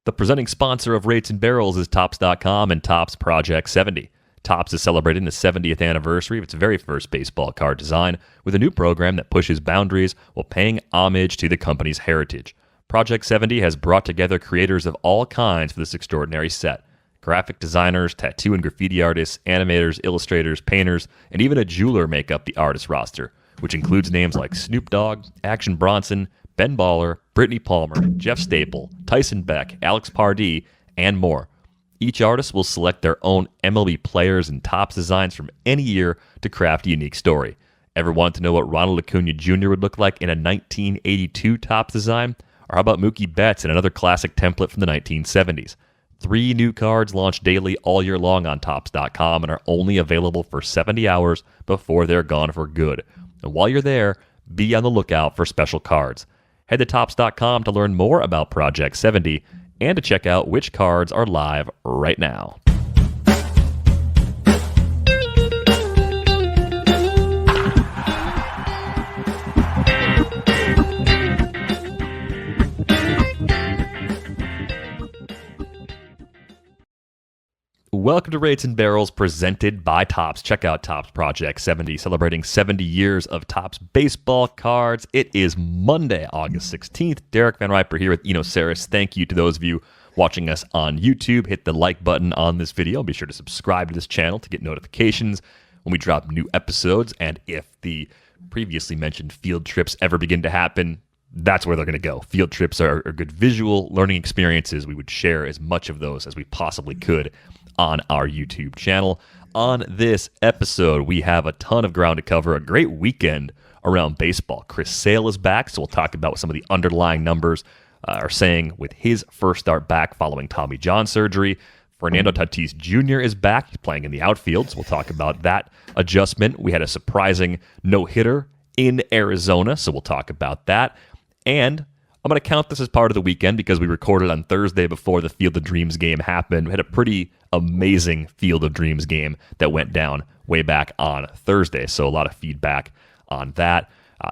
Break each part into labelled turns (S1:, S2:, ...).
S1: The presenting sponsor of Rates and Barrels is Topps.com and Topps Project 70. Topps is celebrating the 70th anniversary of its very first baseball card design with a new program that pushes boundaries while paying homage to the company's heritage. Project 70 has brought together creators of all kinds for this extraordinary set. Graphic designers, tattoo and graffiti artists, animators, illustrators, painters, and even a jeweler make up the artist roster, which includes names like Snoop Dogg, Action Bronson, Ben Baller, Brittany Palmer, Jeff Staple, Tyson Beck, Alex Pardee, and more. Each artist will select their own MLB players and Topps designs from any year to craft a unique story. Ever wanted to know what Ronald Acuna Jr. would look like in a 1982 Topps design? Or how about Mookie Betts in another classic template from the 1970s? 3 new cards launch daily all year long on Topps.com and are only available for 70 hours before they're gone for good. And while you're there, be on the lookout for special cards. Head to Topps.com to learn more about Project 70 and to check out which cards are live right now. Welcome to Rates and Barrels, presented by Topps. Check out Topps Project 70, celebrating 70 years of Topps baseball cards. It is Monday, August 16th. Derek Van Riper here with Eno Saris. Thank you to those of you watching us on YouTube. Hit the like button on this video. Be sure to subscribe to this channel to get notifications when we drop new episodes. And if the previously mentioned field trips ever begin to happen, that's where they're going to go. Field trips are good visual learning experiences. We would share as much of those as we possibly could on our YouTube channel. On this episode, we have a ton of ground to cover, a great weekend around baseball. Chris Sale is back, so we'll talk about what some of the underlying numbers are saying with his first start back following Tommy John surgery. Fernando Tatis Jr. is back. He's playing in the outfield, so we'll talk about that adjustment. We had a surprising no-hitter in Arizona, so we'll talk about that. And I'm going to count this as part of the weekend because we recorded on Thursday before the Field of Dreams game happened. We had a pretty amazing Field of Dreams game that went down way back on Thursday, so a lot of feedback on that.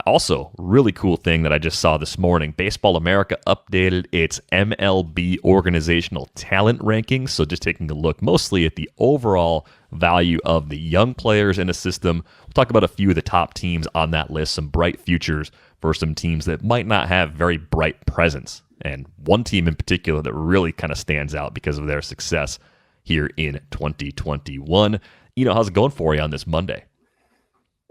S1: Also, really cool thing that I just saw this morning, Baseball America updated its MLB organizational talent rankings, so just taking a look mostly at the overall value of the young players in the system. We'll talk about a few of the top teams on that list, some bright futures for some teams that might not have very bright presence, and one team in particular that really kind of stands out because of their success here in 2021. You know, how's it going for you on this Monday?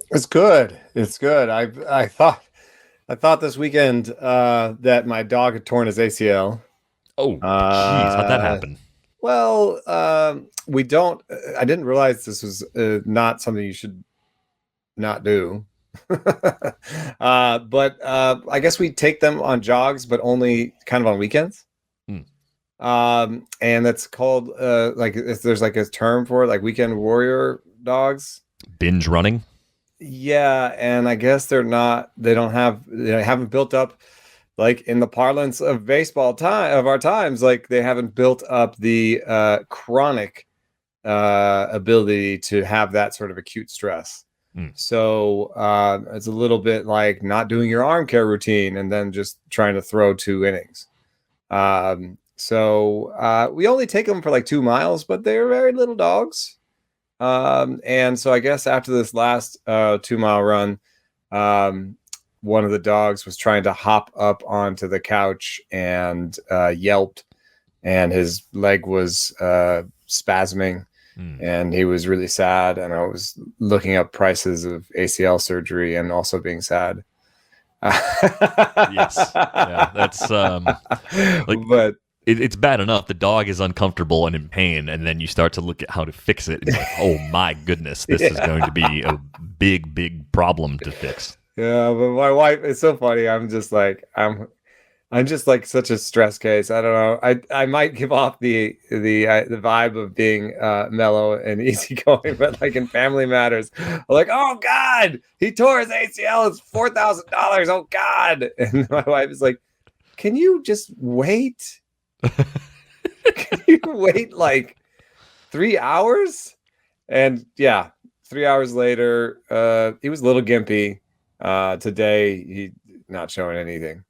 S2: It's good. It's good. I thought this weekend that my dog had torn his ACL.
S1: Oh, jeez, how'd that happen?
S2: Well, I didn't realize this was not something you should not do. But I guess we take them on jogs, but only kind of on weekends. And that's called there's like a term for it, like weekend warrior dogs.
S1: Binge running.
S2: Yeah, and I guess they haven't built up, like in the parlance of baseball of our times, like they haven't built up the chronic ability to have that sort of acute stress. So it's a little bit like not doing your arm care routine and then just trying to throw 2 innings. So we only take them for like 2 miles, but they're very little dogs. And so I guess after this last 2-mile run, one of the dogs was trying to hop up onto the couch and yelped, and his leg was spasming, and he was really sad. And I was looking up prices of ACL surgery and also being sad.
S1: Yes, yeah, that's but. It's bad enough the dog is uncomfortable and in pain, and then you start to look at how to fix it. And you're like, oh my goodness, this is going to be a big problem to fix.
S2: Yeah, but my wife, it's so funny. I'm just like such a stress case. I don't know. I might give off the vibe of being mellow and easygoing, but like in family matters, I'm like, oh God, he tore his ACL. It's $4,000. Oh God, and my wife is like, can you just wait? Can you wait like 3 hours? And yeah, 3 hours later, he was a little gimpy. Today, he not showing anything.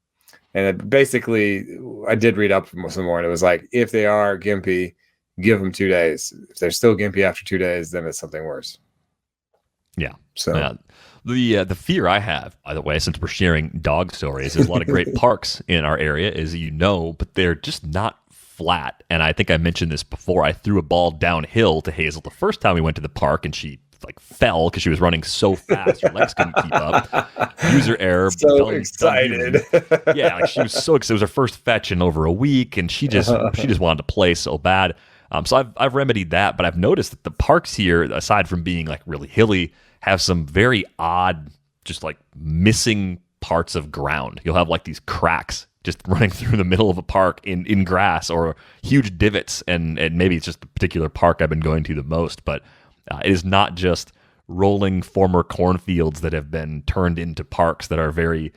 S2: And basically, I did read up some more, and it was like, if they are gimpy, give them 2 days. If they're still gimpy after 2 days, then it's something worse.
S1: Yeah.
S2: So
S1: the fear I have, by the way, since we're sharing dog stories, there's a lot of great parks in our area, as you know, but they're just not flat. And I think I mentioned this before. I threw a ball downhill to Hazel the first time we went to the park, and she like fell because she was running so fast her legs couldn't keep up. User error.
S2: So excited.
S1: Yeah, like she was so excited. It was her first fetch in over a week, and she just wanted to play so bad. So I've remedied that, but I've noticed that the parks here, aside from being like really hilly, have some very odd, just like missing parts of ground. You'll have like these cracks just running through the middle of a park in grass, or huge divots, and maybe it's just the particular park I've been going to the most, but it is not just rolling former cornfields that have been turned into parks that are very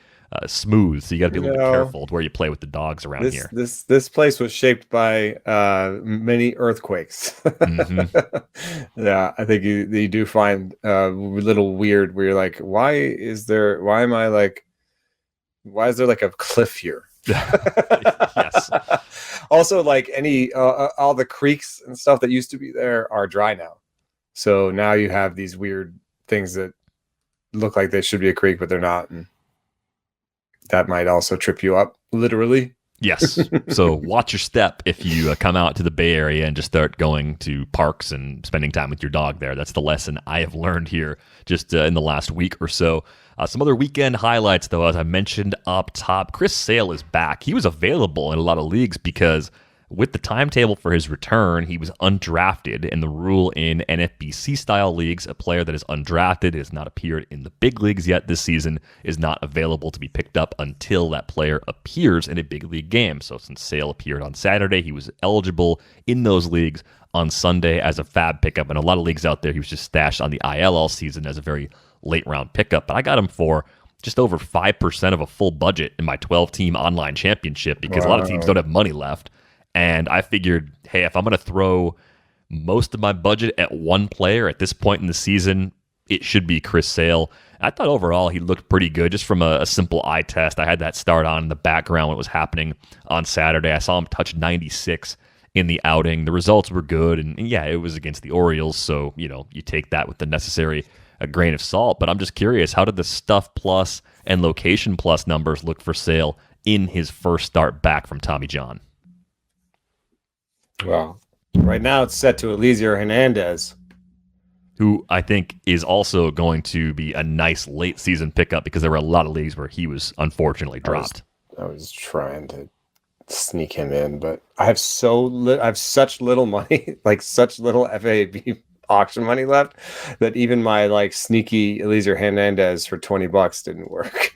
S1: smooth. So you got to be a little bit careful where you play with the dogs around here.
S2: This place was shaped by many earthquakes. Mm-hmm. Yeah, I think you do find a little weird where you're like, why is there like a cliff here?
S1: Yes.
S2: Also, like all the creeks and stuff that used to be there are dry now. So now you have these weird things that look like they should be a creek, but they're not. And that might also trip you up, literally.
S1: Yes. So watch your step if you come out to the Bay Area and just start going to parks and spending time with your dog there. That's the lesson I have learned here just in the last week or so. Some other weekend highlights, though, as I mentioned up top, Chris Sale is back. He was available in a lot of leagues because with the timetable for his return, he was undrafted, and the rule in NFBC-style leagues, a player that is undrafted, has not appeared in the big leagues yet this season, is not available to be picked up until that player appears in a big league game. So since Sale appeared on Saturday, he was eligible in those leagues on Sunday as a fab pickup. And a lot of leagues out there, he was just stashed on the IL all season as a very late-round pickup. But I got him for just over 5% of a full budget in my 12-team online championship because a lot of teams don't have money left. And I figured, hey, if I'm going to throw most of my budget at one player at this point in the season, it should be Chris Sale. I thought overall he looked pretty good just from a simple eye test. I had that start on in the background when it was happening on Saturday. I saw him touch 96 in the outing. The results were good. And yeah, it was against the Orioles. So, you take that with the necessary grain of salt. But I'm just curious, how did the Stuff Plus and Location Plus numbers look for Sale in his first start back from Tommy John?
S2: Well, right now it's set to Eliezer Hernandez,
S1: who I think is also going to be a nice late season pickup because there were a lot of leagues where he was unfortunately dropped.
S2: I was trying to sneak him in, but I have such little money, like such little FAB auction money left, that even my like sneaky Eliezer Hernandez for $20 didn't work.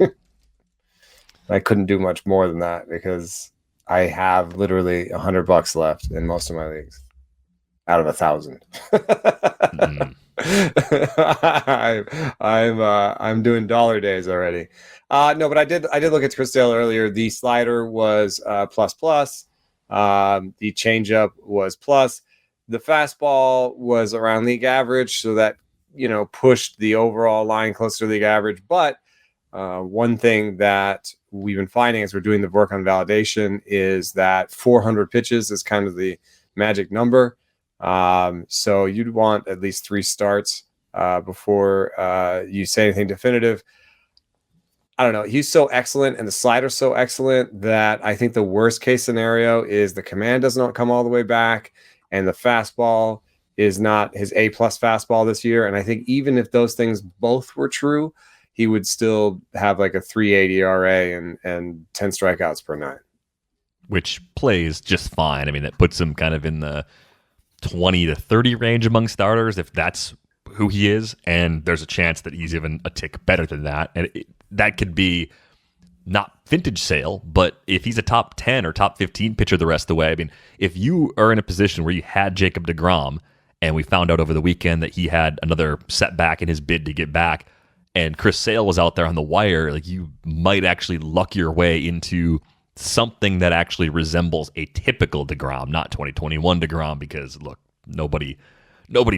S2: I couldn't do much more than that because I have literally $100 left in most of my leagues out of 1,000. I'm doing dollar days already. No, but I did look at Chris Sale earlier. The slider was plus. The changeup was plus. The fastball was around league average, so that pushed the overall line closer to league average. But one thing that we've been finding as we're doing the work on validation is that 400 pitches is kind of the magic number. So you'd want at least 3 starts before you say anything definitive. I don't know. He's so excellent and the slider's so excellent that I think the worst case scenario is the command does not come all the way back and the fastball is not his A+ fastball this year. And I think even if those things both were true, he would still have like a 3.80 ERA and 10 strikeouts per 9.
S1: Which plays just fine. I mean, that puts him kind of in the 20 to 30 range among starters, if that's who he is. And there's a chance that he's even a tick better than that. And that could be not vintage Sale, but if he's a top 10 or top 15 pitcher the rest of the way, I mean, if you are in a position where you had Jacob deGrom and we found out over the weekend that he had another setback in his bid to get back, and Chris Sale was out there on the wire, like you might actually luck your way into something that actually resembles a typical deGrom, not 2021 deGrom, because look, nobody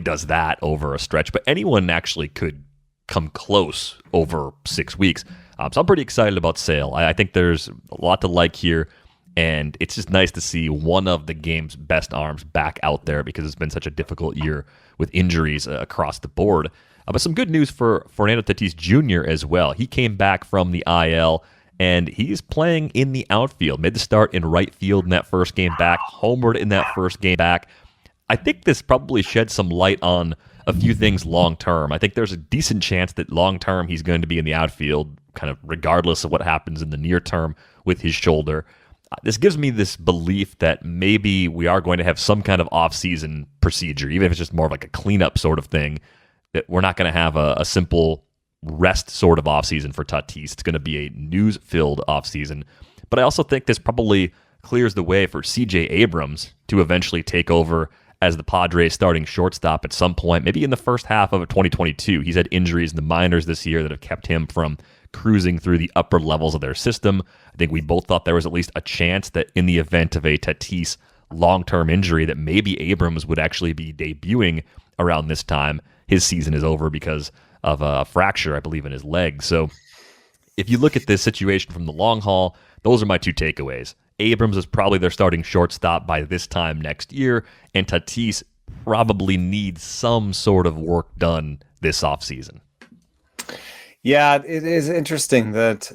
S1: does that over a stretch, but anyone actually could come close over 6 weeks. So I'm pretty excited about Sale. I think there's a lot to like here, and it's just nice to see one of the game's best arms back out there because it's been such a difficult year with injuries across the board. But some good news for Fernando Tatis Jr. as well. He came back from the IL, and he's playing in the outfield. Made the start in right field in that first game back, homered in that first game back. I think this probably sheds some light on a few things long term. I think there's a decent chance that long term he's going to be in the outfield, kind of regardless of what happens in the near term with his shoulder. This gives me this belief that maybe we are going to have some kind of off-season procedure, even if it's just more of like a cleanup sort of thing, that we're not going to have a simple rest sort of off-season for Tatis. It's going to be a news-filled off-season. But I also think this probably clears the way for C.J. Abrams to eventually take over as the Padres starting shortstop at some point, maybe in the first half of 2022. He's had injuries in the minors this year that have kept him from cruising through the upper levels of their system. I think we both thought there was at least a chance that in the event of a Tatis long-term injury that maybe Abrams would actually be debuting around this time. His season is over because of a fracture, I believe, in his leg. So if you look at this situation from the long haul, those are my two takeaways. Abrams is probably their starting shortstop by this time next year, and Tatis probably needs some sort of work done this offseason.
S2: Yeah, it is interesting that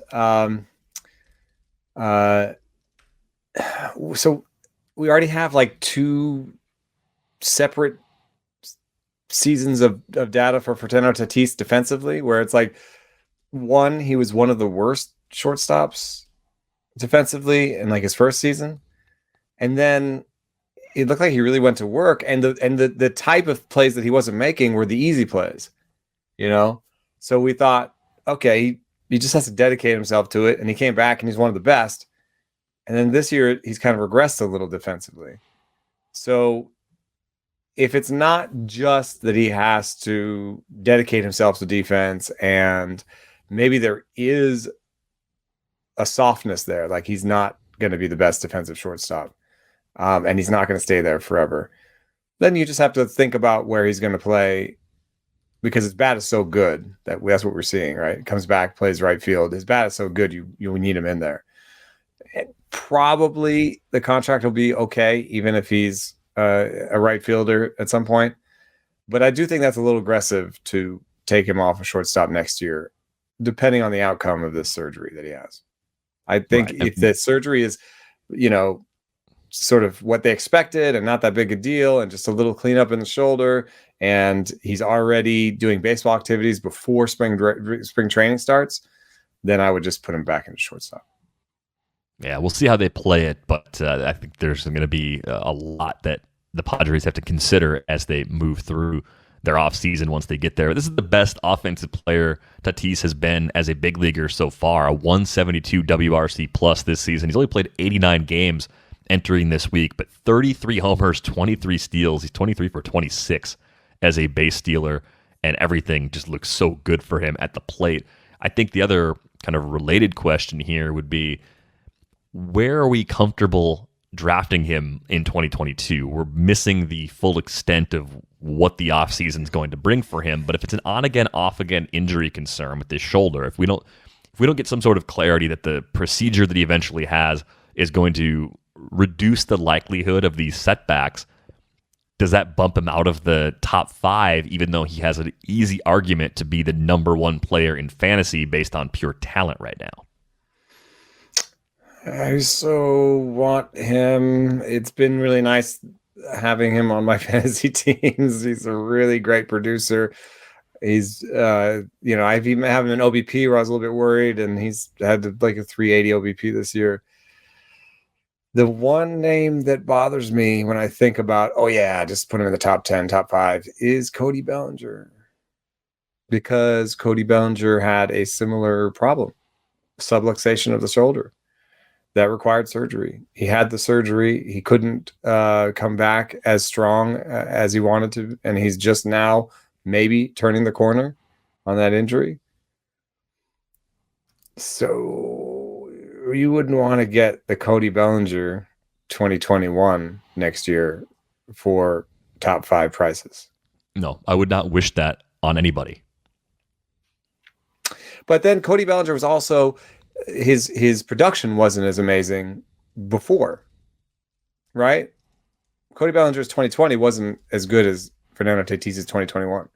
S2: so we already have like two separate seasons of data for Fernando Tatis defensively, where it's like one, he was one of the worst shortstops defensively in like his first season, and then it looked like he really went to work, and the type of plays that he wasn't making were the easy plays, so we thought, okay, he just has to dedicate himself to it, and he came back and he's one of the best. And then this year he's kind of regressed a little defensively. So if it's not just that he has to dedicate himself to defense, and maybe there is a softness there, like he's not going to be the best defensive shortstop, and he's not going to stay there forever, then you just have to think about where he's going to play, because his bat is so good that's what we're seeing, right? Comes back, plays right field. His bat is so good, you need him in there. And probably the contract will be okay, even if he's a right fielder at some point. But I do think that's a little aggressive to take him off a shortstop next year, depending on the outcome of this surgery that he has. I think if the surgery is, sort of what they expected and not that big a deal and just a little cleanup in the shoulder, and he's already doing baseball activities before spring training starts, then I would just put him back into shortstop.
S1: Yeah, we'll see how they play it, but I think there's going to be a lot that the Padres have to consider as they move through their offseason once they get there. This is the best offensive player Tatis has been as a big leaguer so far, a 172 WRC plus this season. He's only played 89 games entering this week, but 33 homers, 23 steals. He's 23 for 26 as a base stealer, and everything just looks so good for him at the plate. I think the other kind of related question here would be, where are we comfortable drafting him in 2022? We're missing the full extent of what the offseason is going to bring for him, but if it's an on-again, off-again injury concern with his shoulder, if we don't get some sort of clarity that the procedure that he eventually has is going to reduce the likelihood of these setbacks, does that bump him out of the top 5, even though he has an easy argument to be the number 1 player in fantasy based on pure talent right now?
S2: I so want him. It's been really nice having him on my fantasy teams. He's a really great producer. He's, I've even had him in OBP where I was a little bit worried, and he's had like a 380 OBP this year. The one name that bothers me when I think about, just put him in the top 10, top 5, is Cody Bellinger. Because Cody Bellinger had a similar problem, subluxation of the shoulder, that required surgery. He had the surgery. He couldn't come back as strong as he wanted to, and he's just now maybe turning the corner on that injury. So you wouldn't want to get the Cody Bellinger 2021 next year for top 5 prices.
S1: No, I would not wish that on anybody.
S2: But then Cody Bellinger was also his production wasn't as amazing before, right? Cody Bellinger's 2020 wasn't as good as Fernando Tatis' 2021.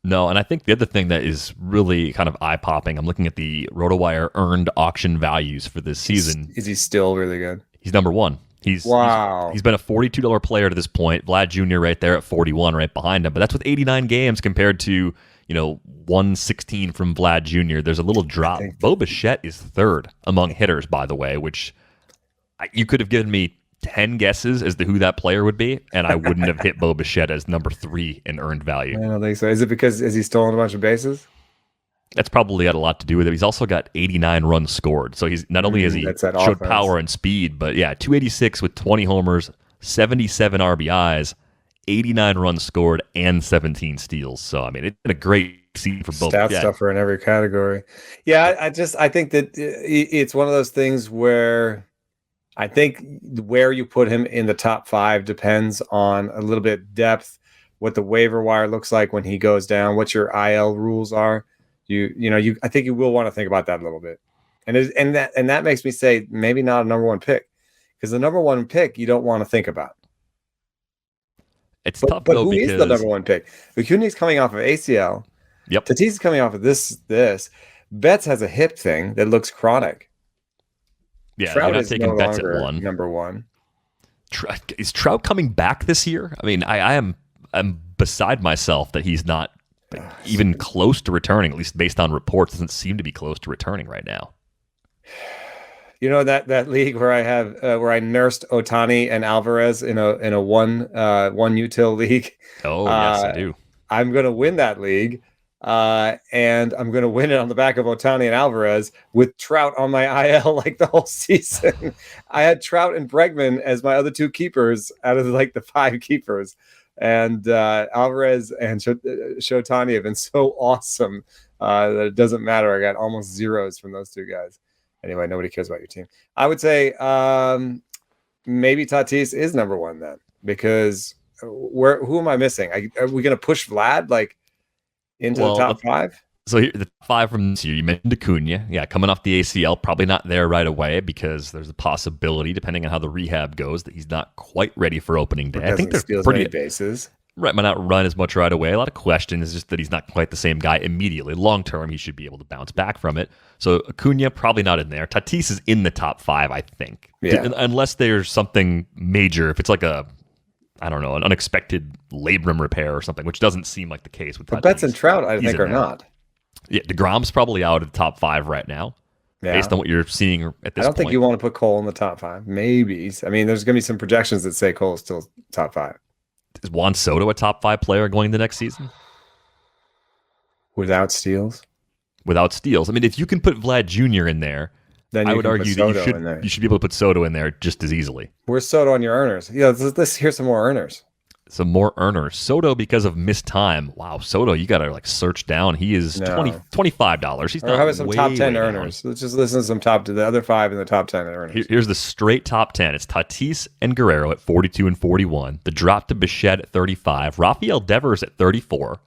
S1: No, and I think the other thing that is really kind of eye-popping, I'm looking at the RotoWire earned auction values for this season.
S2: Is he still really good?
S1: He's number one. He's been a $42 player to this point. Vlad Jr. right there at 41, right behind him. But that's with 89 games compared to 116 from Vlad Jr. There's a little drop. Bo Bichette is third among hitters, by the way, which you could have given me 10 guesses as to who that player would be, and I wouldn't have hit Bo Bichette as number 3 in earned value.
S2: I don't think so. Is it because has he stolen a bunch of bases?
S1: That's probably got a lot to do with it. He's also got 89 runs scored. So he's not only has he showed power and speed, but 286 with 20 homers, 77 RBIs, 89 runs scored, and 17 steals. So, I mean, it's been a great season for both.
S2: Stat stuffer in every category. Yeah, I think that it's one of those things where I think where you put him in the top 5 depends on a little bit depth, what the waiver wire looks like when he goes down, what your IL rules are. I think you will want to think about that a little bit, and that makes me say maybe not a number 1 pick, because the number 1 pick you don't want to think about.
S1: It's tough,
S2: but who is the number 1 pick? Acuna's coming off of ACL.
S1: Yep.
S2: Tatis is coming off of this. Betts has a hip thing that looks chronic.
S1: Yeah,
S2: Trout
S1: you're not
S2: is
S1: taking
S2: no
S1: Betts at
S2: longer
S1: 1.
S2: Number 1.
S1: Is Trout coming back this year? I mean, I'm beside myself that he's not even close to returning, at least based on reports. Doesn't seem to be close to returning right now.
S2: That league where I have where I nursed Ohtani and Alvarez in a one util league.
S1: Oh yes, I do.
S2: I'm gonna win that league, and I'm gonna win it on the back of Ohtani and Alvarez with Trout on my IL like the whole season. I had Trout and Bregman as my other 2 keepers out of like the 5 keepers. And Alvarez and Shotani have been so awesome that it doesn't matter. I got almost zeros from those 2 guys. Anyway, nobody cares about your team. I would say maybe Tatis is number 1 then, because who am I missing? Are we going to push Vlad into the top 5?
S1: So here, the top 5 from this year, you mentioned Acuna. Yeah, coming off the ACL, probably not there right away because there's a possibility, depending on how the rehab goes, that he's not quite ready for opening day. I think there's pretty
S2: bases.
S1: Right, might not run as much right away. A lot of questions, just that he's not quite the same guy immediately. Long term, he should be able to bounce back from it. So Acuna probably not in there. Tatis is in the top 5, I think.
S2: Yeah.
S1: Unless there's something major, if it's like an unexpected labrum repair or something, which doesn't seem like the case with Tatis.
S2: But Betts and Trout, I think, are not.
S1: Yeah, DeGrom's probably out of the top 5 right now, based on what you're seeing at this point.
S2: I don't think you want to put Cole in the top 5. Maybe. I mean, there's going to be some projections that say Cole is still top 5.
S1: Is Juan Soto a top 5 player going the next season?
S2: Without steals?
S1: Without steals. I mean, if you can put Vlad Jr. in there, then I would argue that you should be able to put Soto in there just as easily.
S2: Where's Soto on your earners? Yeah, let's hear some more earners.
S1: Some more earners. Soto, because of missed time. Wow, Soto, you got to search down. He is $25. He's not.
S2: How about some top 10 earners? Let's just listen to the other 5 in the top 10 earners.
S1: Here's the straight top 10. It's Tatis and Guerrero at 42 and 41. The drop to Bichette at 35. Rafael Devers at 34.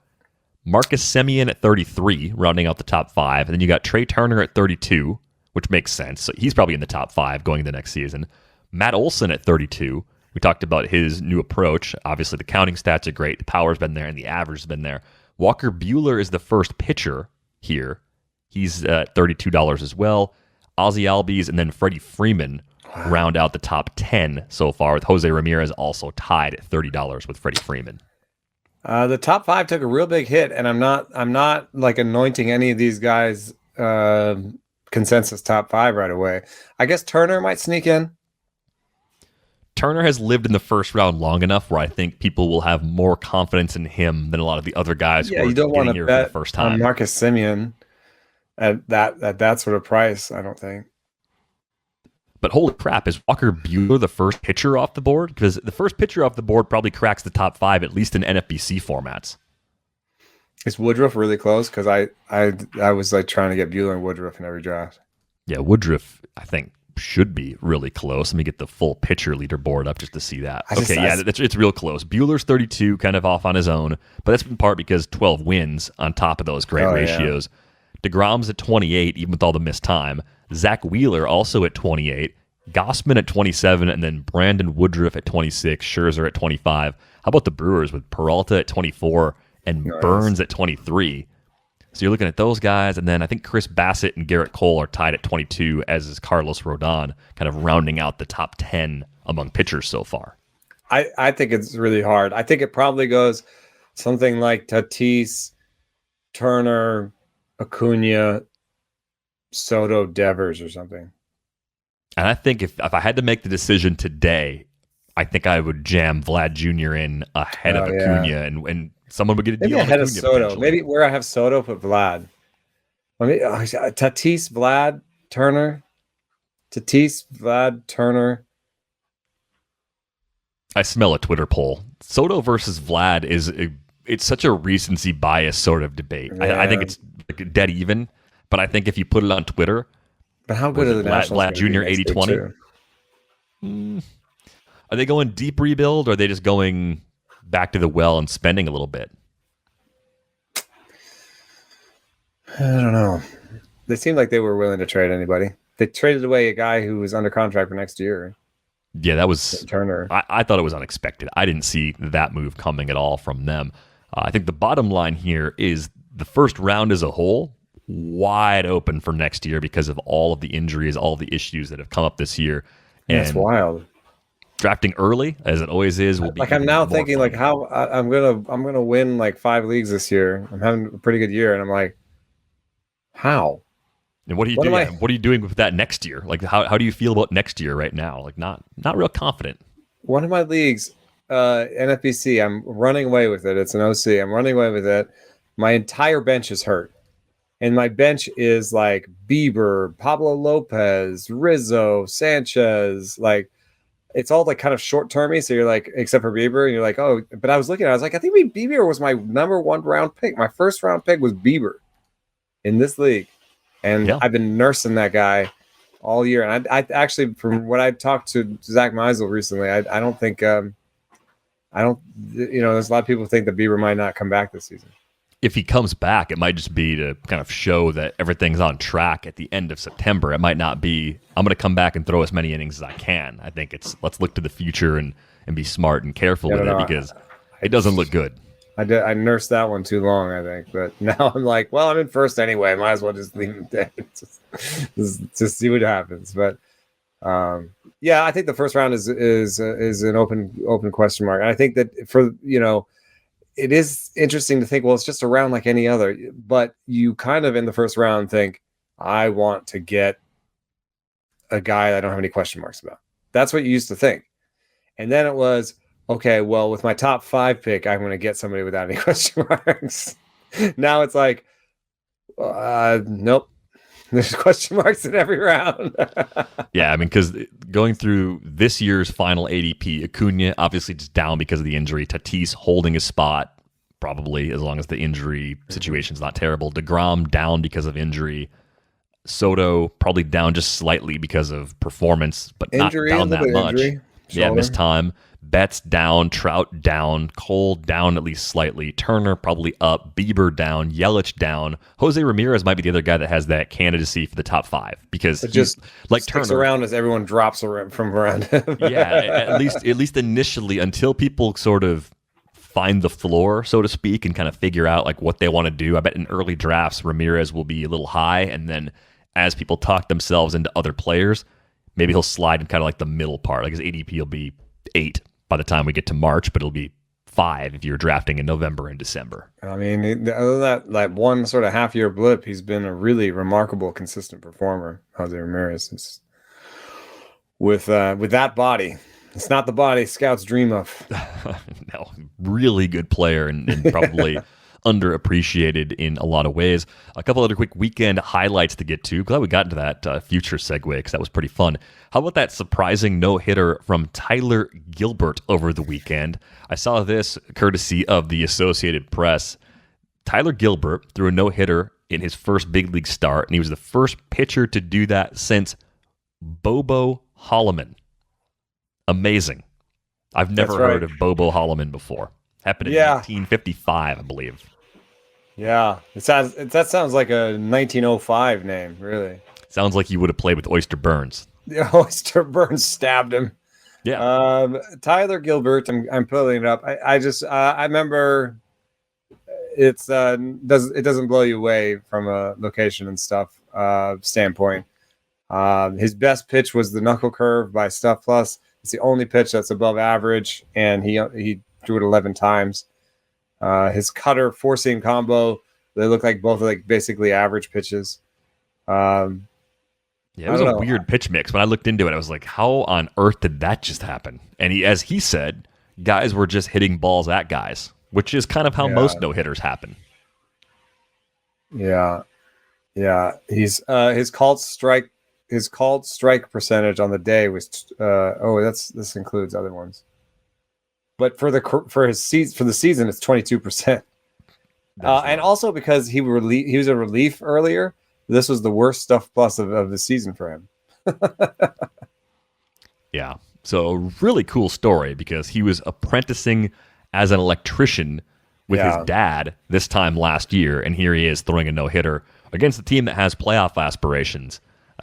S1: Marcus Semien at 33, rounding out the top 5. And then you got Trey Turner at 32, which makes sense. So he's probably in the top 5 going the next season. Matt Olson at 32. We talked about his new approach. Obviously, the counting stats are great. The power's been there, and the average has been there. Walker Buehler is the first pitcher here. He's at $32 as well. Ozzie Albies and then Freddie Freeman round out the top 10 so far, with Jose Ramirez also tied at $30 with Freddie Freeman.
S2: The top 5 took a real big hit, and I'm not like anointing any of these guys consensus top 5 right away. I guess Turner might sneak in.
S1: Turner has lived in the first round long enough where I think people will have more confidence in him than a lot of the other guys who are
S2: you don't
S1: getting here for the first time.
S2: On Marcus Semien at that sort of price, I don't think.
S1: But holy crap, is Walker Buehler the first pitcher off the board? Because the first pitcher off the board probably cracks the top 5, at least in NFBC formats.
S2: Is Woodruff really close? Because I was like trying to get Buehler and Woodruff in every draft.
S1: Yeah, Woodruff, I think, should be really close. Let me get the full pitcher leaderboard up just to see that. It's real close. Buehler's 32, kind of off on his own, but that's in part because 12 wins on top of those great ratios. DeGrom's at 28, even with all the missed time. Zach Wheeler also at 28. Gossman at 27, and then Brandon Woodruff at 26. Scherzer at 25. How about the Brewers with Peralta at 24 and Burns at 23? So you're looking at those guys, and then I think Chris Bassett and Garrett Cole are tied at 22, as is Carlos Rodon, kind of rounding out the top 10 among pitchers so far.
S2: I think it's really hard. I think it probably goes something like Tatis, Turner, Acuna, Soto, Devers, or something.
S1: And I think if I had to make the decision today, I think I would jam Vlad Jr. in ahead of Acuna, and someone would get a deal
S2: maybe ahead
S1: on
S2: of Soto. Maybe where I have Soto, put Vlad. Tatis, Vlad, Turner. Tatis, Vlad, Turner.
S1: I smell a Twitter poll. Soto versus Vlad it's such a recency bias sort of debate. Yeah. I think it's like dead even, but I think if you put it on Twitter,
S2: but how good are the Nationals?
S1: Vlad Jr. 80-20. Are they going deep rebuild, or are they just going back to the well and spending a little bit?
S2: I don't know. They seemed like they were willing to trade anybody. They traded away a guy who was under contract for next year.
S1: Yeah, that was
S2: Turner.
S1: I thought it was unexpected. I didn't see that move coming at all from them. I think the bottom line here is the first round as a whole wide open for next year because of all of the injuries, all of the issues that have come up this year. And
S2: that's wild.
S1: Drafting early, as it always is, will be
S2: like I'm now thinking fun. Like how I'm gonna win like 5 leagues this year. I'm having a pretty good year, and I'm like, how?
S1: And what are you doing? What are you doing with that next year? Like how do you feel about next year right now? Like not real confident.
S2: One of my leagues, NFBC, I'm running away with it. It's an OC. I'm running away with it. My entire bench is hurt. And my bench is like Bieber, Pablo Lopez, Rizzo, Sanchez. Like it's all like kind of short termy. So you're like, except for Bieber, and you're like, oh, but I was looking at it, I was like, I think Bieber was my number 1 round pick. My first round pick was Bieber in this league. And I've been nursing that guy all year. And I actually, from what I talked to Zach Meisel recently, I don't think, there's a lot of people think that Bieber might not come back this season.
S1: If he comes back, it might just be to kind of show that everything's on track at the end of September. It might not be, I'm going to come back and throw as many innings as I can. I think it's, let's look to the future and be smart and careful with it because it doesn't look good.
S2: I nursed that one too long, I think. But now I'm like, well, I'm in first anyway. Might as well just leave it there. just see what happens. But I think the first round is an open question mark. And I think that for it is interesting to think, well, it's just a round like any other. But you kind of in the first round think, I want to get a guy I don't have any question marks about. That's what you used to think. And then it was, okay, well, with my top 5 pick, I'm going to get somebody without any question marks. Now it's like, nope. There's question marks in every round.
S1: Yeah, I mean, because going through this year's final ADP, Acuna obviously just down because of the injury. Tatis holding his spot, probably, as long as the injury situation's not terrible. DeGrom down because of injury. Soto probably down just slightly because of performance, but
S2: injury,
S1: not down that much.
S2: Yeah,
S1: missed time. Betts down, Trout down, Cole down at least slightly, Turner probably up, Bieber down, Yelich down. Jose Ramirez might be the other guy that has that candidacy for the top 5 because
S2: it just
S1: like
S2: sticks
S1: Turner
S2: around as everyone drops from around him.
S1: Yeah, at least initially, until people sort of find the floor, so to speak, and kind of figure out like what they want to do. I bet in early drafts, Ramirez will be a little high, and then as people talk themselves into other players, maybe he'll slide in kind of like the middle part. Like his ADP will be 8 by the time we get to March, but it'll be 5 if you're drafting in November and December.
S2: I mean, other than that, like one sort of half-year blip, he's been a really remarkable, consistent performer, Jose Ramirez. It's, with that body, it's not the body scouts dream of.
S1: No, really good player and probably underappreciated in a lot of ways. A couple other quick weekend highlights to get to. Glad we got into that future segue because that was pretty fun. How about that surprising no-hitter from Tyler Gilbert over the weekend? I saw this courtesy of the Associated Press. Tyler Gilbert threw a no-hitter in his first big league start, and he was the first pitcher to do that since Bobo Holloman. Amazing. I've never heard of Bobo Holloman before. Happened in 1955, I believe.
S2: Yeah, that sounds like a 1905 name, really.
S1: Sounds like you would have played with Oyster Burns.
S2: The Oyster Burns stabbed him.
S1: Yeah.
S2: Tyler Gilbert. I'm pulling it up. I just I remember it doesn't blow you away from a location and stuff standpoint. His best pitch was the knuckle curve by Stuff Plus. It's the only pitch that's above average, and he threw it 11 times. His cutter four seam combo, they look like both like basically average pitches.
S1: Yeah, it was a weird pitch mix. When I looked into it, I was like, how on earth did that just happen? And as he said, guys were just hitting balls at guys, which is kind of how most no-hitters happen.
S2: Yeah. He's his called strike percentage on the day was this includes other ones. But for the season it's 22%. And also because he was a relief earlier, this was the worst Stuff Plus of the season for him.
S1: Yeah. So a really cool story because he was apprenticing as an electrician with his dad this time last year, and here he is throwing a no-hitter against a team that has playoff aspirations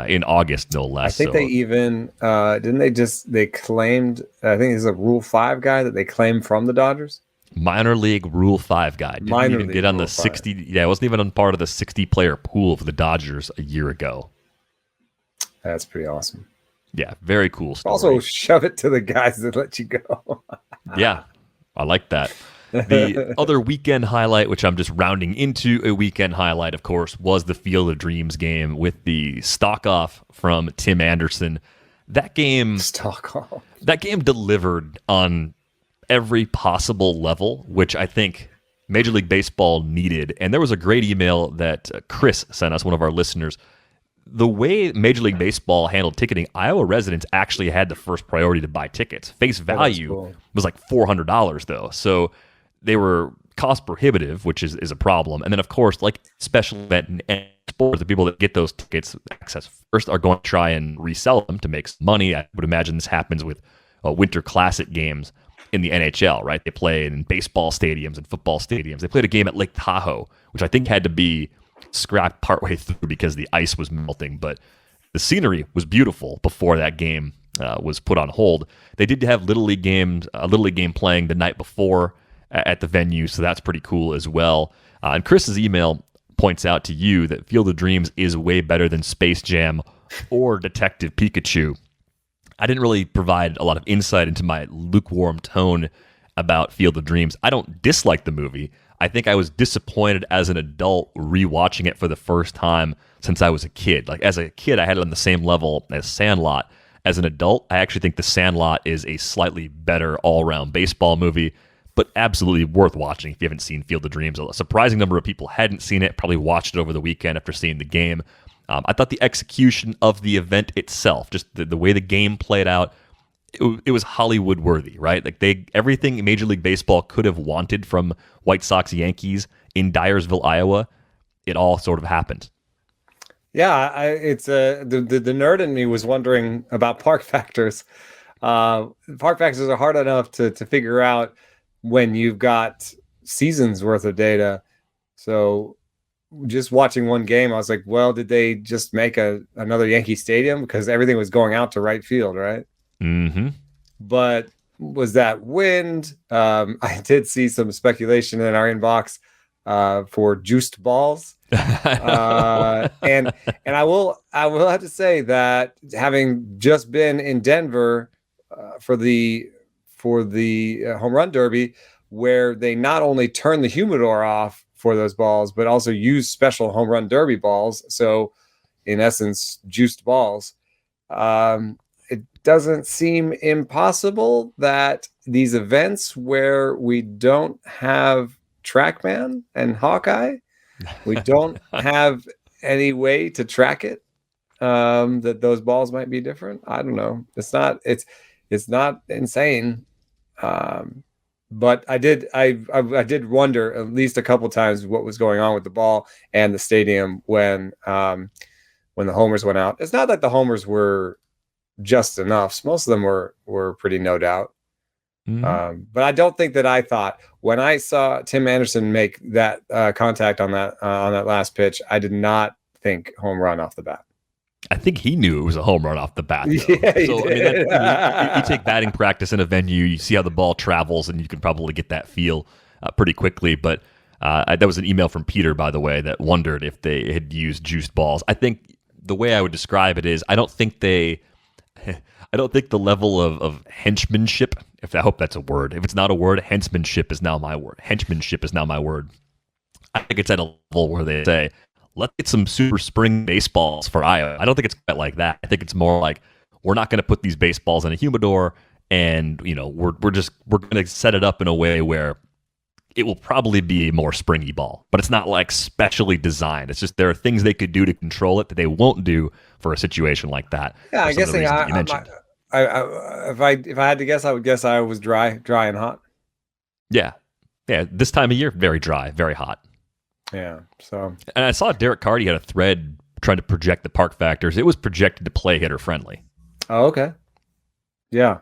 S1: in August, no less.
S2: I think they even they claimed, I think he's a Rule 5 guy that they claimed from the Dodgers.
S1: Minor League Rule 5 guy. Didn't even get on the 60. Yeah, it wasn't even on part of the 60-player pool for the Dodgers a year ago.
S2: That's pretty awesome.
S1: Yeah, very cool story.
S2: Also, shove it to the guys that let you go.
S1: Yeah, I like that. The other weekend highlight, which I'm just rounding into a weekend highlight, of course, was the Field of Dreams game with the stock-off from Tim Anderson. That game delivered on every possible level, which I think Major League Baseball needed. And there was a great email that Chris sent us, one of our listeners. The way Major League Baseball handled ticketing, Iowa residents actually had the first priority to buy tickets. Face value was like $400, though. So they were cost prohibitive, which is a problem. And then, of course, like special event and sports, the people that get those tickets access first are going to try and resell them to make some money. I would imagine this happens with Winter Classic games in the NHL, right? They play in baseball stadiums and football stadiums. They played a game at Lake Tahoe, which I think had to be scrapped partway through because the ice was melting. But the scenery was beautiful before that game was put on hold. They did have a Little League game playing the night before at the venue, so that's pretty cool as well. And Chris's email points out to you that Field of Dreams is way better than Space Jam or Detective Pikachu. I didn't really provide a lot of insight into my lukewarm tone about Field of Dreams. I don't dislike the movie. I think I was disappointed as an adult rewatching it for the first time since I was a kid. Like as a kid, I had it on the same level as Sandlot. As an adult, I actually think The Sandlot is a slightly better all-around baseball movie, but absolutely worth watching if you haven't seen Field of Dreams. A surprising number of people hadn't seen it, probably watched it over the weekend after seeing the game. I thought the execution of the event itself, just the way the game played out, it was Hollywood worthy, right? Like everything Major League Baseball could have wanted from White Sox Yankees in Dyersville, Iowa, it all sort of happened.
S2: Yeah, it's the nerd in me was wondering about park factors. Park factors are hard enough to figure out when you've got seasons worth of data. So just watching one game, I was like, well, did they just make another Yankee Stadium? Because everything was going out to right field, right?
S1: Mm-hmm.
S2: But was that wind? I did see some speculation in our inbox for juiced balls. And I will have to say that having just been in Denver for the home run derby, where they not only turn the humidor off for those balls, but also use special home run derby balls. So in essence, juiced balls. It doesn't seem impossible that these events where we don't have TrackMan and Hawkeye, we don't have any way to track it, that those balls might be different. I don't know. It's not insane. But I did wonder at least a couple times what was going on with the ball and the stadium when the homers went out. It's not that the homers were just enough. Most of them were pretty no doubt. But I don't think that I thought when I saw Tim Anderson make that contact on that last pitch, I did not think home run off the bat.
S1: I think he knew it was a home run off the bat. Though.
S2: Yeah,
S1: so I mean, you take batting practice in a venue, you see how the ball travels, and you can probably get that feel pretty quickly. But that was an email from Peter, by the way, that wondered if they had used juiced balls. I think the way I would describe it is, I don't think the level of henchmanship, I hope that's a word. If it's not a word, henchmanship is now my word. Henchmanship is now my word. I think it's at a level where they say, let's get some super spring baseballs for Iowa. I don't think it's quite like that. I think it's more like, we're not going to put these baseballs in a humidor, and we're going to set it up in a way where it will probably be a more springy ball, but it's not like specially designed. It's just there are things they could do to control it that they won't do for a situation like that.
S2: Yeah, I guess if I had to guess, I would guess I was dry and hot.
S1: Yeah. This time of year, very dry, very hot.
S2: Yeah. So,
S1: and I saw Derek Carty had a thread trying to project the park factors. It was projected to play hitter friendly.
S2: Oh, okay. Yeah,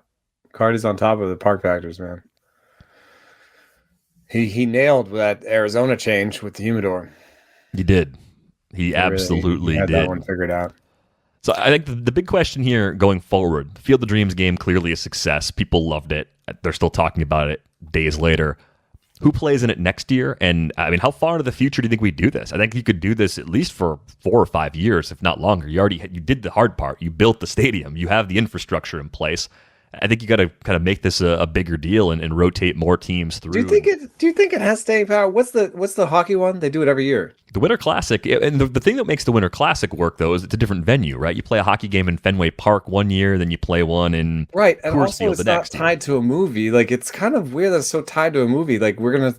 S2: Carty's on top of the park factors, man. He nailed that Arizona change with the humidor.
S1: He did. He absolutely
S2: had
S1: did.
S2: That one figured out.
S1: So I think the big question here going forward, the Field of Dreams game, clearly a success. People loved it. They're still talking about it days later. Who plays in it next year? And I mean, how far into the future do you think we do this? I think you could do this at least for 4 or 5 years, if not longer. You did the hard part. You built the stadium. You have the infrastructure in place. I think you got to kind of make this a bigger deal and rotate more teams through.
S2: Do you think it has staying power? What's the hockey one? They do it every year.
S1: The Winter Classic, and the thing that makes the Winter Classic work though is it's a different venue, right? You play a hockey game in Fenway Park one year, then you play one in
S2: right, and
S1: Coors
S2: also
S1: Field
S2: it's
S1: the next
S2: not tied to a movie. Like it's kind of weird that it's so tied to a movie. Like we're gonna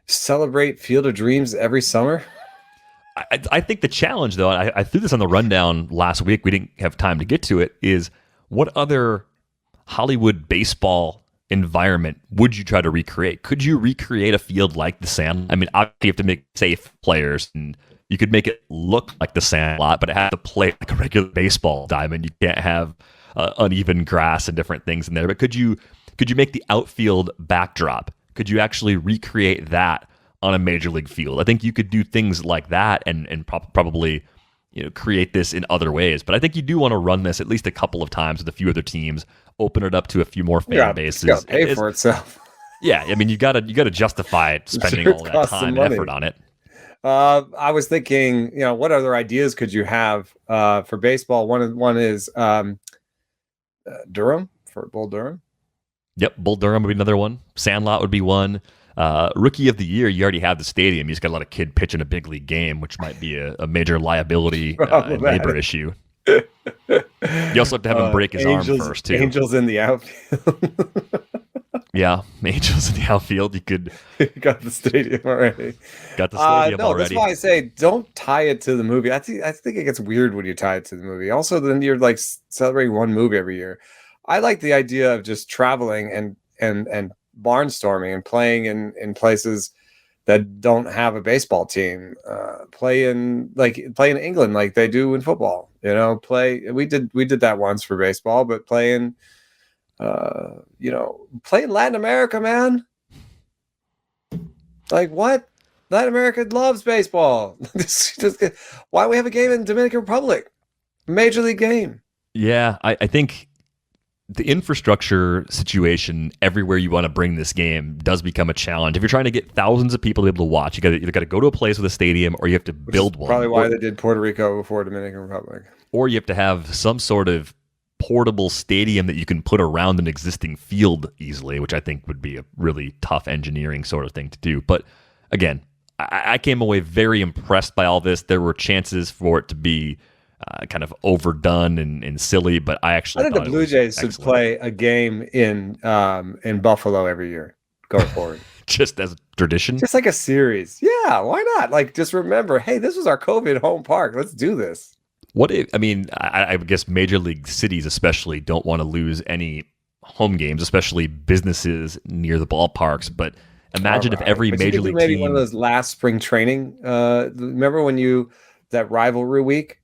S2: celebrate Field of Dreams every summer.
S1: I think the challenge though, I threw this on the rundown last week. We didn't have time to get to it. Is what other Hollywood baseball environment would you try to recreate? Could you recreate a field like the Sand? I mean, obviously you have to make safe players, and you could make it look like the Sandlot, but it has to play like a regular baseball diamond. You can't have uneven grass and different things in there. But could you make the outfield backdrop? Could you actually recreate that on a major league field? I think you could do things like that and probably create this in other ways. But I think you do want to run this at least a couple of times with a few other teams, open it up to a few more fan bases.
S2: It's got to pay for itself.
S1: Yeah, I mean, you got to justify it, spending all that time and effort on it.
S2: I was thinking, what other ideas could you have for baseball? One is Durham, for Bull Durham.
S1: Yep, Bull Durham would be another one. Sandlot would be one. Rookie of the year, you already have the stadium. You just got to let a kid pitch in a big league game, which might be a major liability and labor issue. You also have to have him break his arm first, too.
S2: Angels in the outfield.
S1: Yeah, Angels in the outfield. You could.
S2: You got the stadium already.
S1: Already.
S2: That's why I say don't tie it to the movie. I think it gets weird when you tie it to the movie. Also, then you're like celebrating one movie every year. I like the idea of just traveling and barnstorming and playing in places that don't have a baseball team. Play in England like they do in football. We did that once for baseball, but play in Latin America, man. Like what? Latin America loves baseball. Why do we have a game in Dominican Republic? Major league game.
S1: Yeah, I think the infrastructure situation everywhere you want to bring this game does become a challenge. If you're trying to get thousands of people to be able to watch, you got to go to a place with a stadium, or you have to build one.
S2: Probably why they did Puerto Rico before Dominican Republic.
S1: Or you have to have some sort of portable stadium that you can put around an existing field easily, which I think would be a really tough engineering sort of thing to do. But again, I came away very impressed by all this. There were chances for it to be kind of overdone and silly, but I think
S2: the Blue Jays should play a game in Buffalo every year going forward.
S1: Just as a tradition?
S2: Just like a series. Yeah, why not? Like, just remember, hey, this was our COVID home park. Let's do this.
S1: I guess major league cities especially don't want to lose any home games, especially businesses near the ballparks, but imagine if every major league
S2: maybe
S1: team...
S2: one of those last spring training, remember when that rivalry week?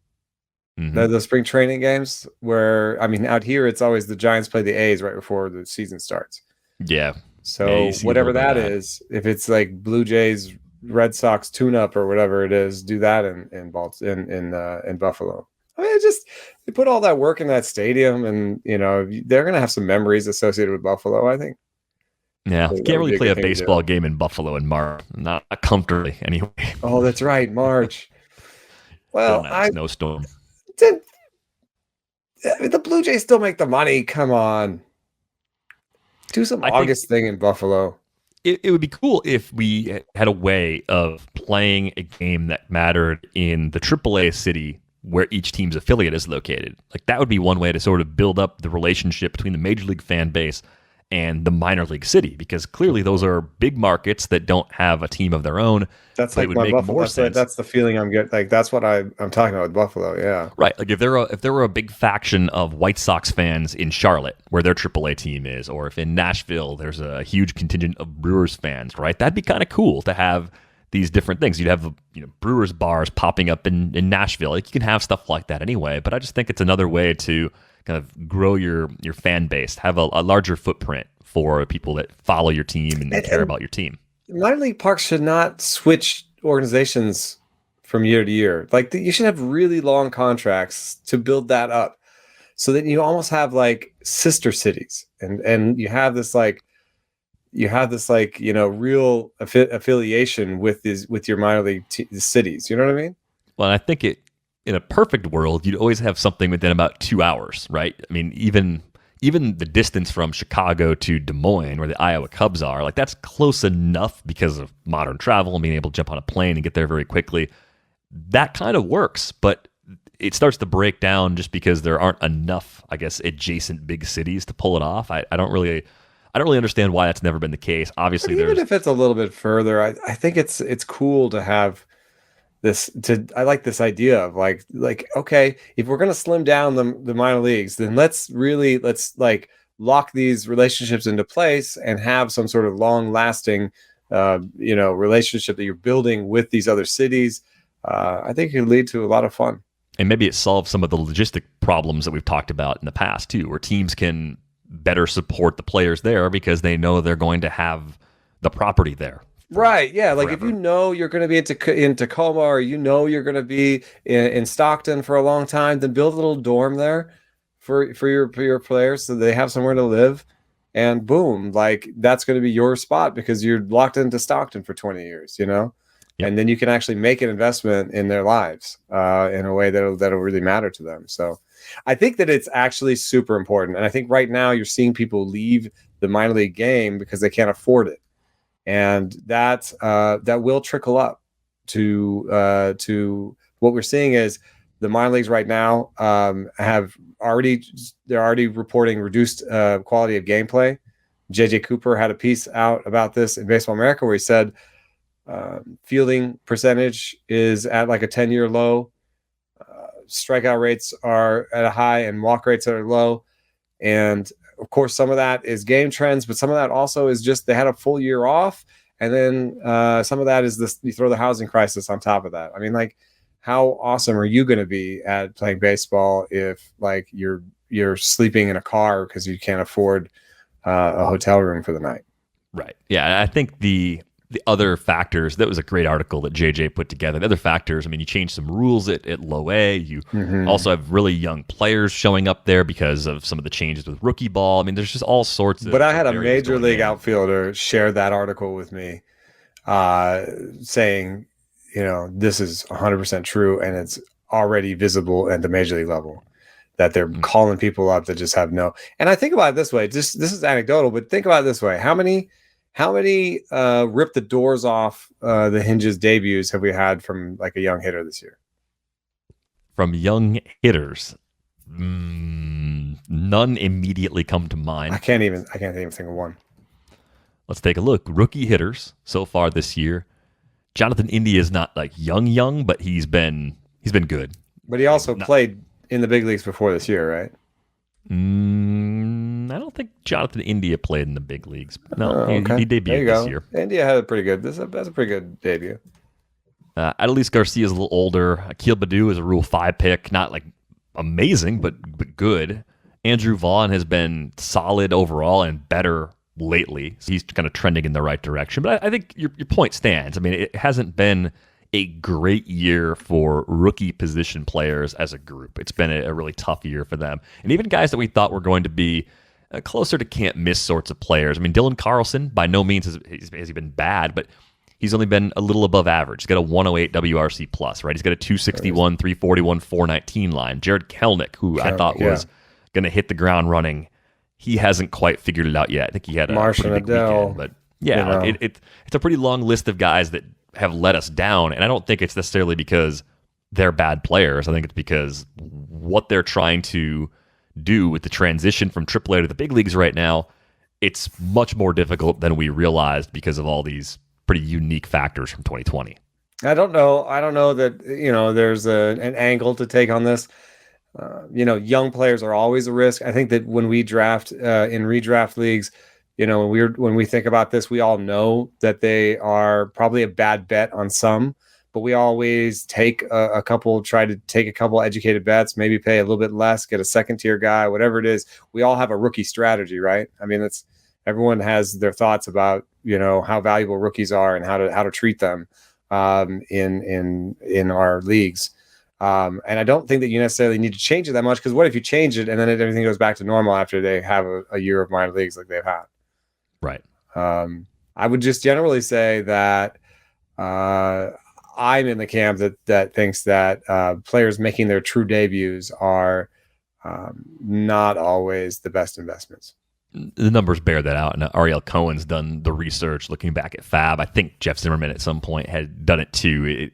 S2: Mm-hmm. The spring training games where, out here, it's always the Giants play the A's right before the season starts.
S1: Yeah. Yeah,
S2: So
S1: you see a
S2: whatever
S1: little bit of
S2: that
S1: that.
S2: is, if it's like Blue Jays, Red Sox tune-up or whatever it is, do that in Buffalo. I mean, it just they put all that work in that stadium, and they're gonna have some memories associated with Buffalo. I think
S1: Yeah,
S2: so
S1: you
S2: that
S1: can't
S2: would
S1: really
S2: be a
S1: play
S2: good
S1: a
S2: thing to do.
S1: baseball game in Buffalo in March, not comfortably anyway.
S2: Oh, that's right, March.
S1: Don't
S2: Well,
S1: have a
S2: I
S1: snowstorm.
S2: did. The Blue Jays still make the money. Come on, do some
S1: I think
S2: August thing in Buffalo.
S1: it would be cool if we had a way of playing a game that mattered in the AAA city where each team's affiliate is located. Like that would be one way to sort of build up the relationship between the major league fan base and the minor league city, because clearly those are big markets that don't have a team of their own.
S2: That's
S1: But it
S2: like
S1: would
S2: my
S1: make
S2: Buffalo.
S1: more sense.
S2: That's the feeling I'm getting. Like that's what I'm talking about with Buffalo. Yeah.
S1: Right, like if there were a big faction of White Sox fans in Charlotte, where their AAA team is, or if in Nashville there's a huge contingent of Brewers fans, right? That'd be kind of cool to have these different things. You'd have Brewers bars popping up in Nashville. Like you can have stuff like that anyway. But I just think it's another way to kind of grow your fan base, have a larger footprint for people that follow your team and care about your team.
S2: Minor league parks should not switch organizations from year to year. Like you should have really long contracts to build that up, so that you almost have like sister cities, and you have this real affiliation with your minor league cities. You know what I mean?
S1: Well, I think in a perfect world, you'd always have something within about 2 hours, right? I mean, even the distance from Chicago to Des Moines, where the Iowa Cubs are, like that's close enough because of modern travel and being able to jump on a plane and get there very quickly. That kind of works, but it starts to break down just because there aren't enough, I guess, adjacent big cities to pull it off. I don't really understand why that's never been the case. Obviously,
S2: But even
S1: there's
S2: if it's a little bit further, I think it's cool to have I like this idea of like okay, if we're going to slim down the minor leagues, then let's like lock these relationships into place and have some sort of long lasting relationship that you're building with these other cities. I think it could lead to a lot of fun.
S1: And maybe it solves some of the logistic problems that we've talked about in the past too, where teams can better support the players there because they know they're going to have the property there.
S2: Right. Yeah. Like
S1: forever.
S2: if you're going to be in Tacoma, or you're going to be in Stockton for a long time, then build a little dorm there for your players so they have somewhere to live. And boom, like that's going to be your spot because you're locked into Stockton for 20 years,
S1: Yep.
S2: And then you can actually make an investment in their lives in a way that'll really matter to them. So I think that it's actually super important. And I think right now you're seeing people leave the minor league game because they can't afford it. And that will trickle up to what we're seeing is the minor leagues right now they're already reporting reduced quality of gameplay. JJ Cooper had a piece out about this in Baseball America where he said fielding percentage is at like a 10-year low. Strikeout rates are at a high and walk rates are low. And of course, some of that is game trends, but some of that also is just they had a full year off. And then some of that is this, you throw the housing crisis on top of that. I mean, like, how awesome are you going to be at playing baseball if like you're sleeping in a car because you can't afford a hotel room for the night?
S1: Right. Yeah. I think the other factors, that was a great article that JJ put together. The other factors, I mean, you change some rules at low A. You also have really young players showing up there because of some of the changes with rookie ball. I mean, there's just all sorts of.
S2: But I had a major league outfielder share that article with me saying, this is 100% true and it's already visible at the major league level that they're calling people up that just have no. And I think about it this way, this is anecdotal, but think about it this way. How many rip the doors off the hinges debuts have we had from like a young hitter this year?
S1: From young hitters, none immediatly come to mind.
S2: I can't even think of one. Let's
S1: take a look. Rookie hitters so far this year. Jonathan India is not like young, but he's been good.
S2: But he also played in the big leagues before this year, right?
S1: I don't think Jonathan India played in the big leagues. No,
S2: okay.
S1: He debuted this year.
S2: India had a pretty good. That's a pretty good debut.
S1: Adolis Garcia is a little older. Akil Baddoo is a Rule 5 pick. Not like amazing, but good. Andrew Vaughn has been solid overall and better lately. So he's kind of trending in the right direction. But I think your point stands. I mean, it hasn't been a great year for rookie position players as a group. It's been a really tough year for them. And even guys that we thought were going to be closer to can't miss sorts of players. I mean, Dylan Carlson, by no means has he been bad, but he's only been a little above average. He's got a 108 WRC plus, right? He's got a 261, 341, 419 line. Jared Kelnick, who I thought was going to hit the ground running, he hasn't quite figured it out yet. I think he had a
S2: Martian
S1: pretty big
S2: Adele,
S1: weekend, but yeah, it's a pretty long list of guys that have let us down, and I don't think it's necessarily because they're bad players. I think it's because what they're trying to do with the transition from AAA to the big leagues right now, it's much more difficult than we realized because of all these pretty unique factors from 2020.
S2: I don't know that, there's an angle to take on this. Young players are always a risk. I think that when we draft in redraft leagues, when we think about this, we all know that they are probably a bad bet on some, but we always take try to take a couple educated bets, maybe pay a little bit less, get a second tier guy, whatever it is. We all have a rookie strategy, right? I mean, everyone has their thoughts about, how valuable rookies are and how to treat them in our leagues. And I don't think that you necessarily need to change it that much, because what if you change it and then everything goes back to normal after they have a year of minor leagues like they've had?
S1: Right.
S2: I would just generally say that I'm in the camp that thinks that players making their true debuts are not always the best investments.
S1: The numbers bear that out, and Ariel Cohen's done the research looking back at FAB. I think Jeff Zimmerman at some point had done it too.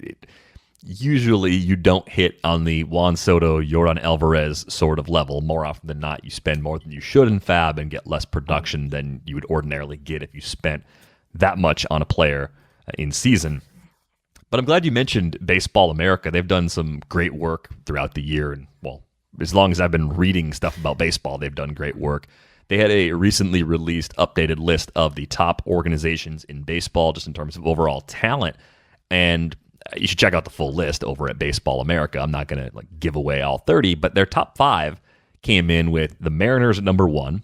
S1: Usually you don't hit on the Juan Soto, Yordan Alvarez sort of level. More often than not, you spend more than you should in FAB and get less production than you would ordinarily get if you spent that much on a player in season. But I'm glad you mentioned Baseball America. They've done some great work throughout the year. And, well, as long as I've been reading stuff about baseball, they've done great work. They had a recently released updated list of the top organizations in baseball just in terms of overall talent. And you should check out the full list over at Baseball America. I'm not going to give away all 30, but their top 5 came in with the Mariners at number 1.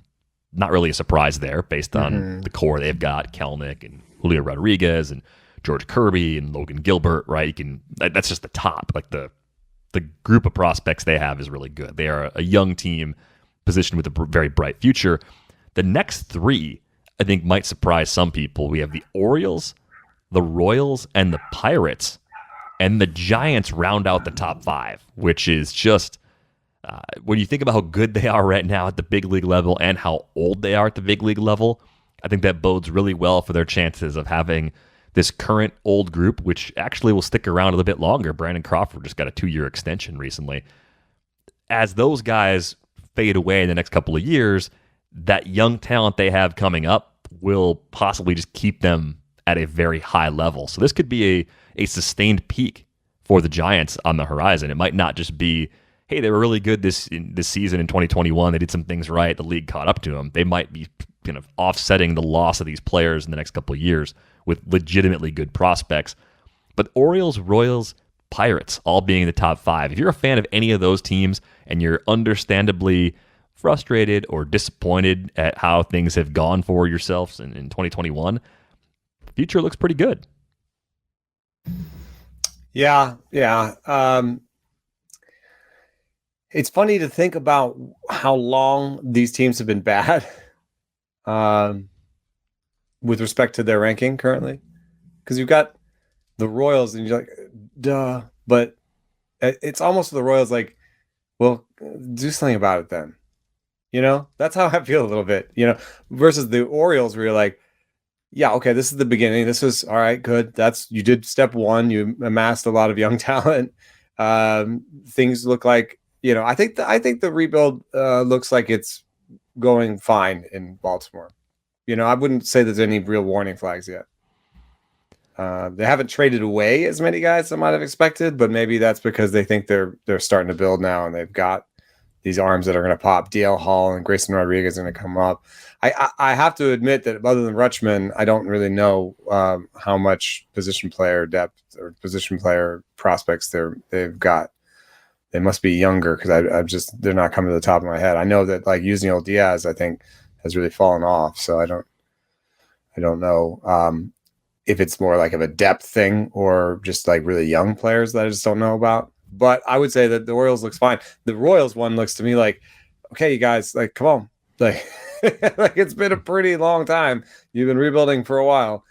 S1: Not really a surprise there based on the core they've got, Kelnick and Julio Rodriguez and George Kirby and Logan Gilbert, right? That's just the top. The group of prospects they have is really good. They are a young team positioned with a very bright future. The next 3, I think, might surprise some people. We have the Orioles, the Royals, and the Pirates. And the Giants round out the top 5, which is just, when you think about how good they are right now at the big league level and how old they are at the big league level, I think that bodes really well for their chances of having this current old group, which actually will stick around a little bit longer. Brandon Crawford just got a 2-year extension recently. As those guys fade away in the next couple of years, that young talent they have coming up will possibly just keep them at a very high level. So this could be a sustained peak for the Giants on the horizon. It might not just be, hey, they were really good this season in 2021. They did some things right. The league caught up to them. They might be kind of offsetting the loss of these players in the next couple of years with legitimately good prospects. But Orioles, Royals, Pirates all being in the top 5. If you're a fan of any of those teams and you're understandably frustrated or disappointed at how things have gone for yourselves in 2021, the future looks pretty good.
S2: Yeah. It's funny to think about how long these teams have been bad with respect to their ranking currently. Because you've got the Royals and you're like, duh. But it's almost the Royals like, well, do something about it then. That's how I feel a little bit, versus the Orioles where you're like, yeah, okay, this is the beginning. This was all right, good. You did step 1. You amassed a lot of young talent. Things look like, I think the rebuild looks like it's going fine in Baltimore. I wouldn't say there's any real warning flags yet. They haven't traded away as many guys as I might have expected, but maybe that's because they think they're starting to build now and they've got these arms that are going to pop. DL Hall and Grayson Rodriguez are going to come up. I have to admit that other than Rutschman, I don't really know how much position player depth or position player prospects they've got. They must be younger because they're not coming to the top of my head. I know that Yusniel Diaz, I think, has really fallen off. So I don't I don't know if it's more like of a depth thing or just like really young players that I just don't know about. But I would say that the Orioles looks fine. The Royals one looks to me like, okay, you guys, like, come on, like, like it's been a pretty long time. You've been rebuilding for a while.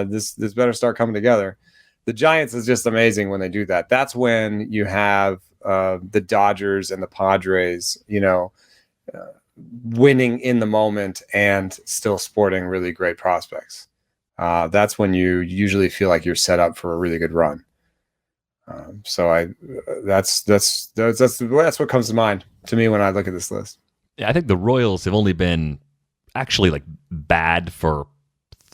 S2: This better start coming together. The Giants is just amazing when they do that. That's when you have the Dodgers and the Padres, winning in the moment and still sporting really great prospects. That's when you usually feel like you're set up for a really good run. That's what comes to mind to me when I look at this list.
S1: Yeah, I think the Royals have only been actually like bad for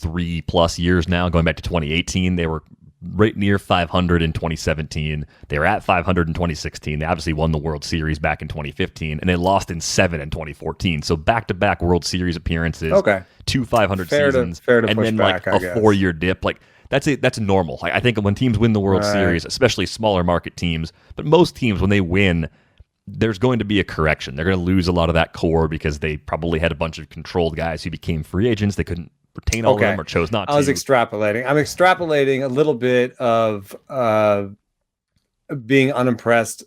S1: 3+ years now. Going back to 2018, they were right near 500 in 2017. They were at 500 in 2016. They obviously won the World Series back in 2015, and they lost in 7 in 20 So back-to-back World Series appearances,
S2: okay,
S1: 2 500 seasons,
S2: and
S1: then
S2: back,
S1: like a 4-year dip. Like that's normal. Like I think when teams win the World Series, especially smaller market teams, but most teams when they win, there's going to be a correction. They're going to lose a lot of that core because they probably had a bunch of controlled guys who became free agents. They couldn't retain all of them or chose not to.
S2: I was extrapolating. I'm extrapolating a little bit of being unimpressed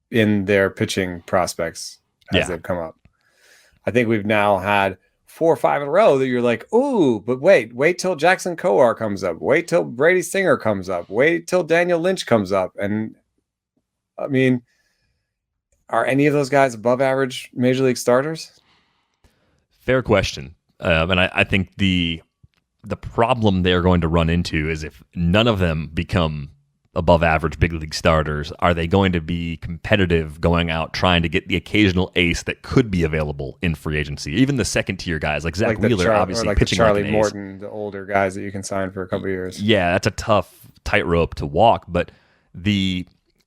S2: in their pitching prospects as they've come up. I think we've now had 4 or 5 in a row that you're like, ooh, but wait till Jackson Kowar comes up. Wait till Brady Singer comes up. Wait till Daniel Lynch comes up. And I mean, are any of those guys above average major league starters?
S1: Fair question. And I think the problem they're going to run into is if none of them become above average big league starters, are they going to be competitive going out trying to get the occasional ace that could be available in free agency? Even the second tier guys like Zach Wheeler, obviously
S2: like
S1: pitching
S2: Charlie
S1: like an
S2: Morton,
S1: ace.
S2: the older guys that you can sign for a couple of years.
S1: Yeah, that's a tough tightrope to walk, but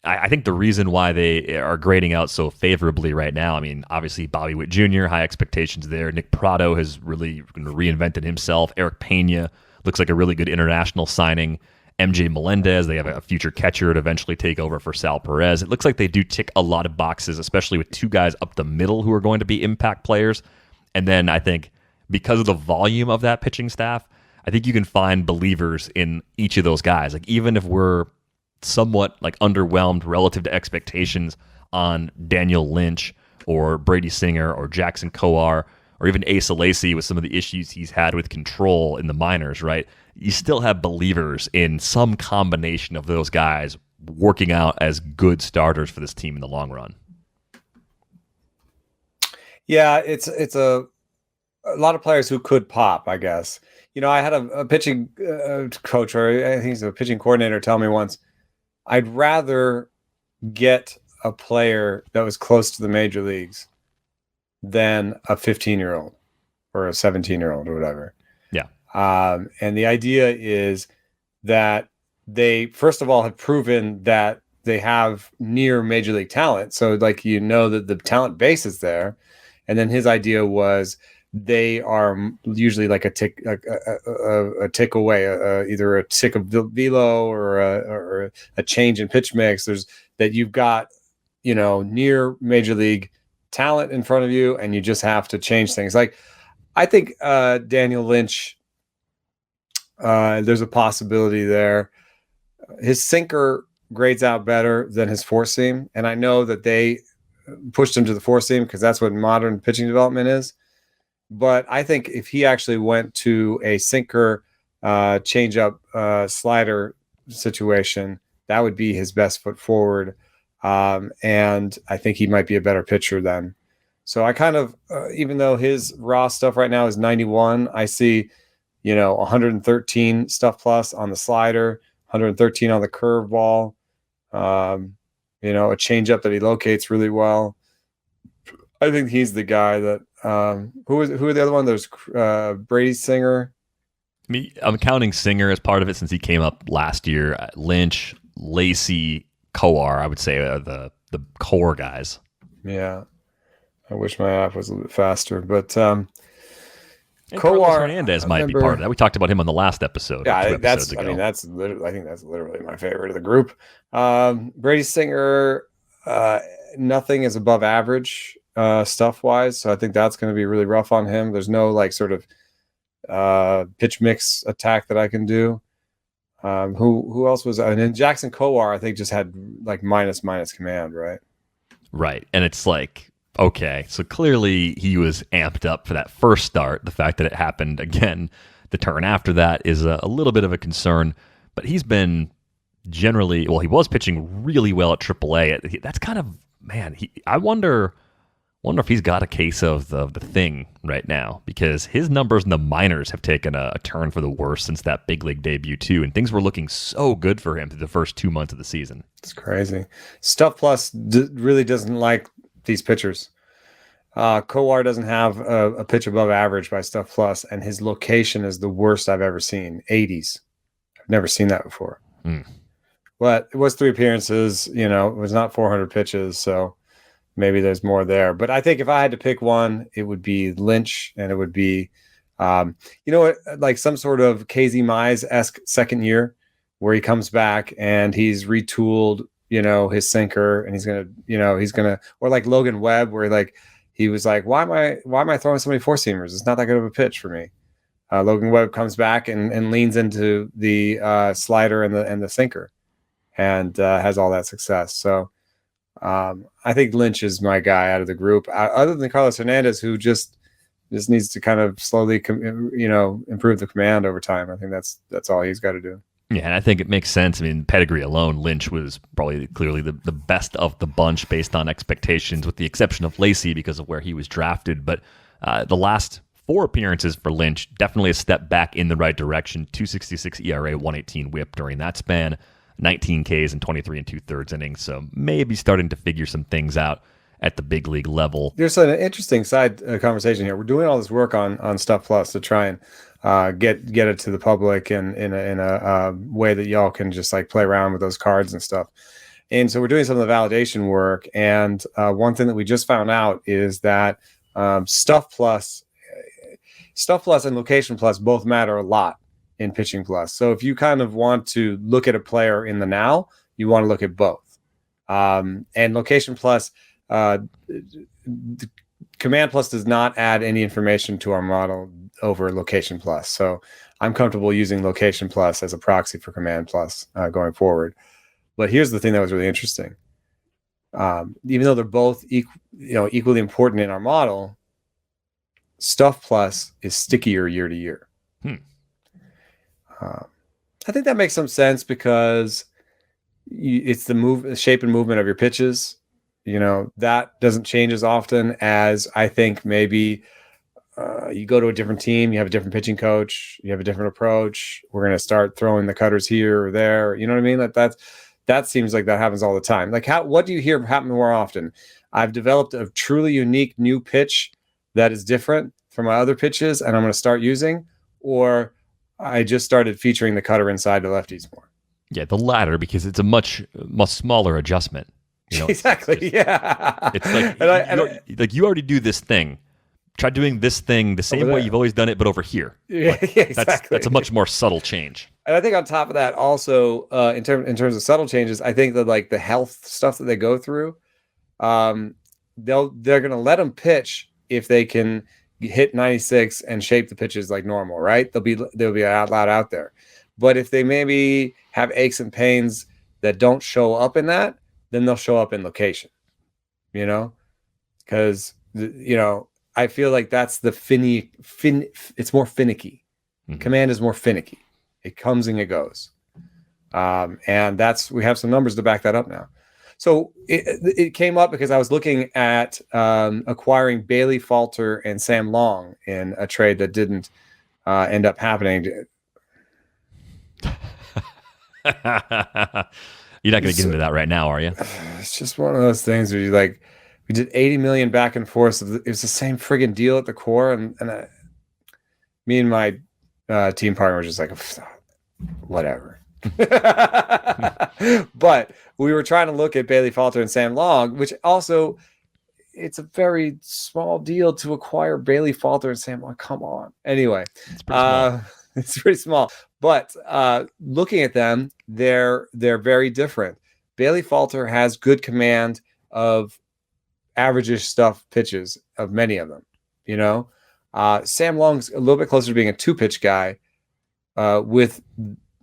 S1: I think the reason why they are grading out so favorably right now, I mean, obviously Bobby Witt Jr., high expectations there. Nick Prado has really reinvented himself. Eric Pena looks like a really good international signing. MJ Melendez, they have a future catcher to eventually take over for Sal Perez. It looks like they do tick a lot of boxes, especially with 2 guys up the middle who are going to be impact players. And then I think because of the volume of that pitching staff, I think you can find believers in each of those guys. Like even if we're somewhat like underwhelmed relative to expectations on Daniel Lynch or Brady Singer or Jackson Kowar or even Asa Lacy with some of the issues he's had with control in the minors, right? You still have believers in some combination of those guys working out as good starters for this team in the long run.
S2: Yeah, it's a lot of players who could pop, I guess. I had a pitching coach, or I think he's a pitching coordinator, tell me once, I'd rather get a player that was close to the major leagues than a 15-year-old or a 17-year-old or whatever.
S1: Yeah.
S2: And the idea is that they, first of all, have proven that they have near major league talent. So like, that the talent base is there. And then his idea was they are usually like a tick away, either a tick of velo or a change in pitch mix. There's that you've got, near major league talent in front of you, and you just have to change things. Like I think Daniel Lynch, there's a possibility there. His sinker grades out better than his four seam, and I know that they pushed him to the four seam because that's what modern pitching development is. But I think if he actually went to a sinker, change-up, slider situation, that would be his best foot forward. And I think he might be a better pitcher then. So I kind of, even though his raw stuff right now is 91, I see, 113 stuff plus on the slider, 113 on the curveball, a change-up that he locates really well. I think he's the guy that who are the other one? There's Brady Singer.
S1: I'm counting Singer as part of it since he came up last year. Lynch, Lacy, Kowar, I would say are the core guys.
S2: Yeah, I wish my app was a little bit faster, but
S1: Kowar Hernandez might be part of that. We talked about him on the last episode.
S2: Yeah, I think
S1: that's
S2: literally my favorite of the group. Brady Singer, nothing is above average stuff wise, so I think that's going to be really rough on him. There's no like sort of pitch mix attack that I can do. Who else was? And then Jackson Kowar, I think, just had like minus command, right?
S1: Right. And it's like, okay, so clearly he was amped up for that first start. The fact that it happened again the turn after that is a little bit of a concern, but he's been generally, well, he was pitching really well at AAA. That's kind of, man, I wonder if he's got a case of the thing right now, because his numbers in the minors have taken a turn for the worse since that big league debut too, and things were looking so good for him through the first 2 months of the season.
S2: It's crazy. Stuff Plus really doesn't like these pitchers. Kowar doesn't have a pitch above average by Stuff Plus, and his location is the worst I've ever seen. 80s. I've never seen that before. But it was 3 appearances. You know, it was not 400 pitches, so maybe there's more there. But I think if I had to pick one, it would be Lynch, and it would be, like some sort of KZ Mize-esque second year where he comes back and he's retooled, his sinker, and he's gonna, or like Logan Webb, where like he was like, why am I throwing so many 4-seamers? It's not that good of a pitch for me. Logan Webb comes back and leans into the slider and the sinker, and has all that success. So I think Lynch is my guy out of the group, other than Carlos Hernandez, who just needs to kind of slowly, improve the command over time. I think that's all he's got to do.
S1: Yeah, and I think it makes sense. I mean, pedigree alone, Lynch was probably clearly the best of the bunch based on expectations, with the exception of Lacey because of where he was drafted. But the last 4 appearances for Lynch, definitely a step back in the right direction. 2.66 ERA, 1.18 WHIP during that span, 19 Ks and 23 2/3 innings. So maybe starting to figure some things out at the big league level.
S2: There's an interesting side conversation here. We're doing all this work on Stuff Plus to try and get it to the public and in a way that y'all can just like play around with those cards and stuff. And so we're doing some of the validation work. And one thing that we just found out is that Stuff Plus and Location Plus both matter a lot in Pitching Plus. So if you kind of want to look at a player in the now, you want to look at both. And Location Plus, Command Plus does not add any information to our model over Location Plus. So I'm comfortable using Location Plus as a proxy for Command Plus going forward. But here's the thing that was really interesting. Even though they're both equally important in our model, Stuff Plus is stickier year to year. I think that makes some sense because it's the shape and movement of your pitches. That doesn't change as often as I think maybe you go to a different team, you have a different pitching coach, you have a different approach. We're going to start throwing the cutters here or there. You know what I mean? That seems like that happens all the time. Like what do you hear happen more often? I've developed a truly unique new pitch that is different from my other pitches, and I'm going to start using, or I just started featuring the cutter inside to lefties more.
S1: Yeah, the latter, because it's a much smaller adjustment.
S2: Exactly.
S1: It's like you already do this ththing. Try doing this thing the same way you've always done it, but over here.
S2: Yeah, exactly.
S1: That's a much more subtle change.
S2: And I think on top of that, also in terms of subtle changes, I think that like the health stuff that they go through, they're going to let them pitch if they can hit 96 and shape the pitches like normal, right? They'll be out loud out there. But if they maybe have aches and pains that don't show up in that, then they'll show up in location, because I feel like that's the it's more finicky. Mm-hmm. Command is more finicky. It comes and it goes. And we have some numbers to back that up now. So it came up because I was looking at acquiring Bailey Falter and Sam Long in a trade that didn't end up happening.
S1: You're not going to get into that right now, are you?
S2: It's just one of those things where we did 80 million back and forth. It was the same friggin' deal at the core. And me and my team partner were just like, whatever. But we were trying to look at Bailey Falter and Sam Long, which also, it's a very small deal to acquire Bailey Falter and Sam Long. Come on. Anyway, it's pretty small. But looking at them, they're very different. Bailey Falter has good command of average-ish stuff pitches, of many of them. Sam Long's a little bit closer to being a 2-pitch guy with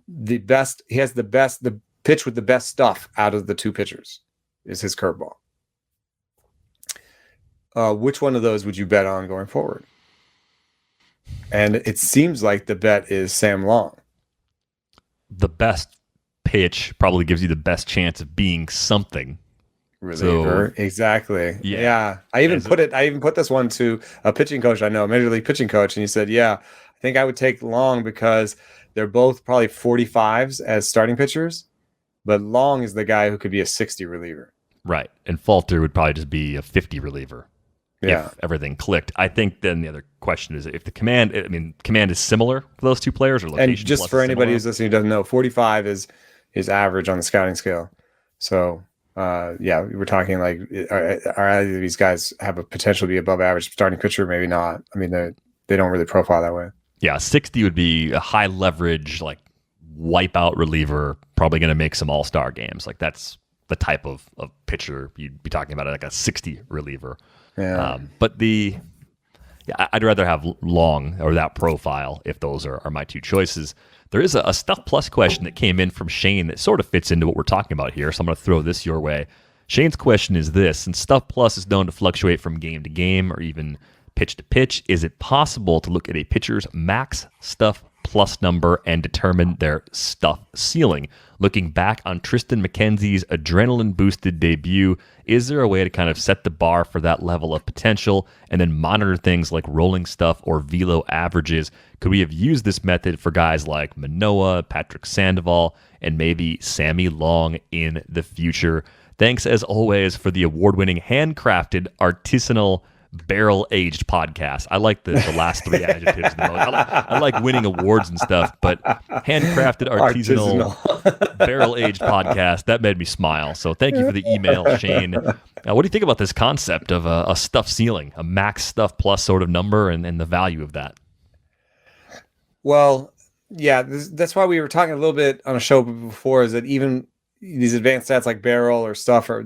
S2: the best. He has the pitch with the best stuff out of the 2 pitchers is his curveball. Which one of those would you bet on going forward? And it seems like the bet is Sam Long.
S1: The best pitch probably gives you the best chance of being something.
S2: Reliever, so, exactly. Yeah. I even put this one to a pitching coach I know, a major league pitching coach, and he said, "Yeah, I think I would take Long because they're both probably 45s as starting pitchers, but Long is the guy who could be a 60 reliever."
S1: Right, and Falter would probably just be a 50 reliever.
S2: Yeah,
S1: if everything clicked. I think then the other question is if the command is similar for those 2 players, or location.
S2: And just for anybody who's listening who doesn't know, 45 is average on the scouting scale. So. We're talking like are either of these guys have a potential to be above average starting pitcher? Maybe not. I mean, they don't really profile that way.
S1: Yeah, 60 would be a high leverage, like wipeout reliever, probably going to make some all-star games. Like that's the type of pitcher you'd be talking about, like a 60 reliever.
S2: Yeah.
S1: But I'd rather have Long or that profile if those are my 2 choices. There is a Stuff Plus question that came in from Shane that sort of fits into what we're talking about here, so I'm going to throw this your way. Shane's question is this: since Stuff Plus is known to fluctuate from game to game or even pitch to pitch, is it possible to look at a pitcher's max Stuff Plus number and determine their stuff ceiling? Looking back on Tristan McKenzie's adrenaline-boosted debut, is there a way to kind of set the bar for that level of potential and then monitor things like rolling stuff or velo averages? Could we have used this method for guys like Manoah, Patrick Sandoval, and maybe Sammy Long in the future? Thanks, as always, for the award-winning, handcrafted, artisanal, barrel-aged podcast. I like the last 3 adjectives the most. I like winning awards and stuff, but handcrafted, artisanal. Barrel-aged podcast, that made me smile. So thank you for the email, Shane. What do you think about this concept of a stuff ceiling, a max Stuff Plus sort of number, and the value of that?
S2: Well, yeah, that's why we were talking a little bit on a show before, is that even these advanced stats like barrel or stuff, or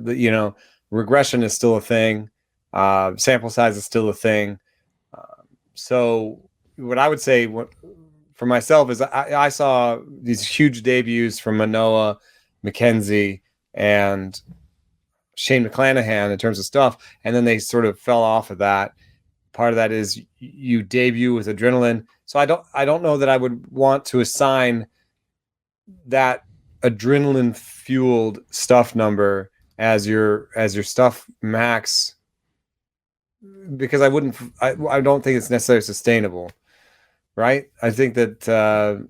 S2: regression is still a thing. Sample size is still a thing. So what I would say for myself is I saw these huge debuts from Manoah, McKenzie, and Shane McClanahan in terms of stuff, and then they sort of fell off of that. Part of that is you debut with adrenaline. So I don't know that I would want to assign that adrenaline fueled stuff number as your stuff max, because I don't think it's necessarily sustainable, right? I think that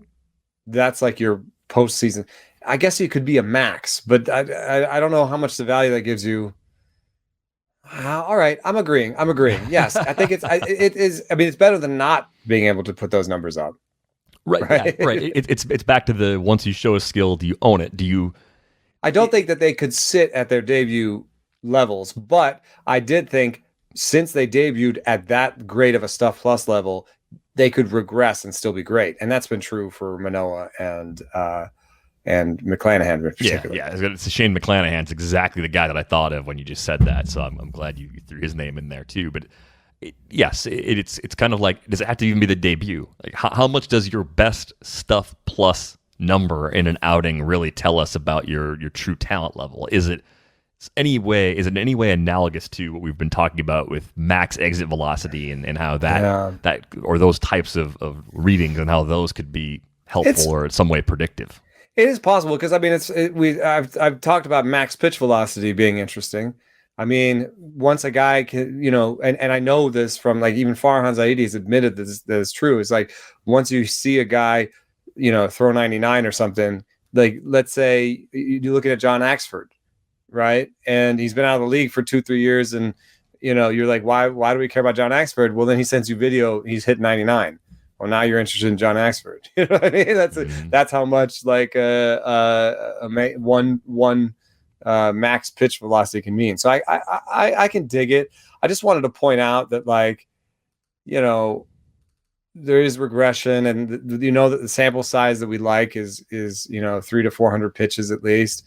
S2: that's like your postseason. I guess it could be a max, but I don't know how much the value that gives you. All right, I'm agreeing. Yes, I think it is. I mean, it's better than not being able to put those numbers up.
S1: Right. Yeah, right. It's back to the once you show a skill, do you own it?
S2: I don't think that they could sit at their debut levels, but I did think since they debuted at that great of a Stuff Plus level, they could regress and still be great, and that's been true for Manoah and McClanahan in particular.
S1: Yeah. It's Shane McClanahan's exactly the guy that I thought of when you just said that. So I'm glad you threw his name in there too. But it's kind of like, does it have to even be the debut? Like how much does your best Stuff Plus number in an outing really tell us about your true talent level? Is it in any way analogous to what we've been talking about with max exit velocity and how that or those types of readings and how those could be helpful or in some way predictive?
S2: It is possible because I mean I've talked about max pitch velocity being interesting. I mean, once a guy can, and I know this from like even Farhan Zaidi has admitted that it's true. It's like once you see a guy, throw 99 or something, like let's say you're looking at John Axford, right? And he's been out of the league for 2-3 years, and you're like, why do we care about John Axford? Well, then he sends you video, he's hit 99. Well, now you're interested in John Axford. You know what I mean? That's how much like one max pitch velocity can mean. So I can dig it. I just wanted to point out that there is regression, and that the sample size that we like is 300 to 400 pitches at least.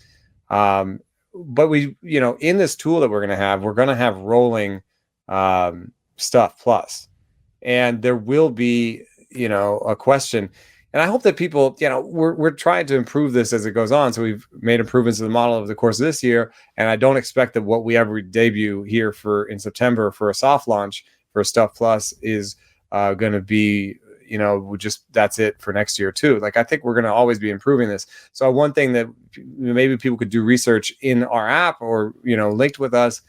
S2: But we in this tool that we're going to have rolling Stuff Plus. and there will be, a question. And I hope that people, we're trying to improve this as it goes on. So we've made improvements to the model over the course of this year. And I don't expect that what we ever debut here in September for a soft launch for Stuff Plus is going to be, that's it for next year too. Like, I think we're going to always be improving this. So one thing that maybe people could do research in our app or, linked with us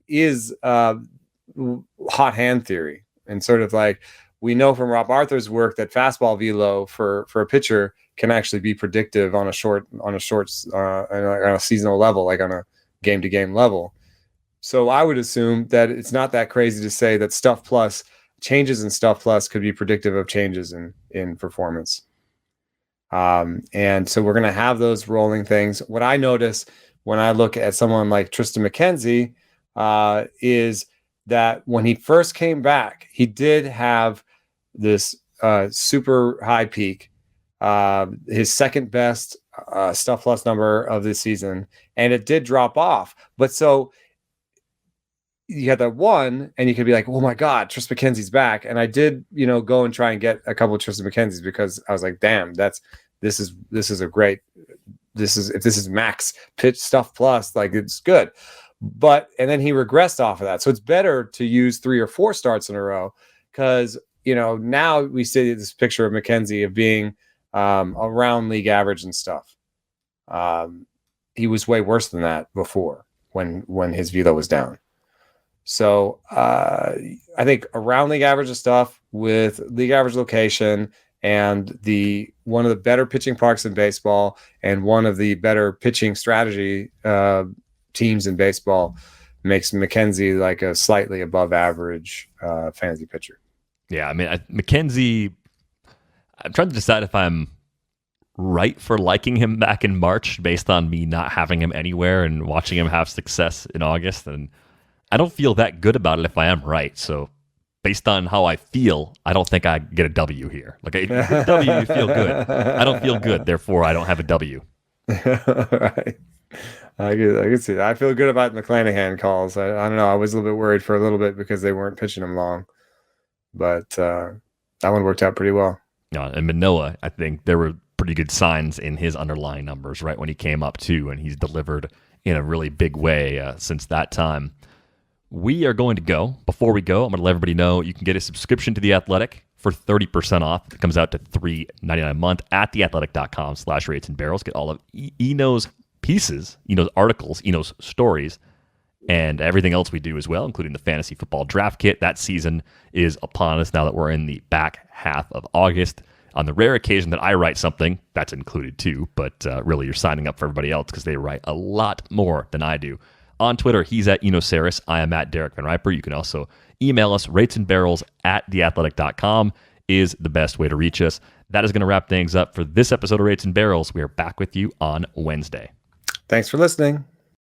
S2: is hot hand theory. And sort of like, we know from Rob Arthur's work that fastball velo for a pitcher can actually be predictive on a seasonal level, like on a game-to-game level. So I would assume that it's not that crazy to say that Stuff Plus changes in Stuff Plus could be predictive of changes in performance. And so we're going to have those rolling things. What I notice when I look at someone like Tristan McKenzie is that when he first came back, he did have this super high peak, his second best Stuff Plus number of this season, and it did drop off. But so you had that one, and you could be like, "Oh my God, Tristan McKenzie's back!" And I did, go and try and get a couple of Tristan McKenzies because I was like, "Damn, this is if this is max pitch Stuff Plus, like it's good." And then he regressed off of that, so it's better to use 3 or 4 starts in a row because. Now we see this picture of McKenzie of being around league average and stuff. He was way worse than that before when his velo was down. So I think around league average and stuff with league average location and one of the better pitching parks in baseball and one of the better pitching strategy teams in baseball makes McKenzie like a slightly above average fantasy pitcher.
S1: Yeah, I mean, McKenzie, I'm trying to decide if I'm right for liking him back in March based on me not having him anywhere and watching him have success in August. And I don't feel that good about it if I am right. So based on how I feel, I don't think I get a W here. Like a W, you feel good. I don't feel good. Therefore, I don't have a W.
S2: Right. I can see that. I feel good about McClanahan calls. I don't know. I was a little bit worried for a little bit because they weren't pitching him long. But that one worked out pretty well.
S1: Yeah, and Manoah, I think there were pretty good signs in his underlying numbers right when he came up too, and he's delivered in a really big way since that time. We are going to go. Before we go, I'm going to let everybody know you can get a subscription to The Athletic for 30% off. It comes out to $3.99 a month at theathletic.com/rates and barrels. Get all of Eno's pieces, Eno's articles, Eno's stories, and everything else we do as well, including the fantasy football draft kit. That season is upon us now that we're in the back half of August. On the rare occasion that I write something, that's included too, but really you're signing up for everybody else because they write a lot more than I do. On Twitter, he's at Enosaris. I am at Derek Van Riper. You can also email us. ratesandbarrels@theathletic.com is the best way to reach us. That is going to wrap things up for this episode of Rates and Barrels. We are back with you on Wednesday.
S2: Thanks for listening.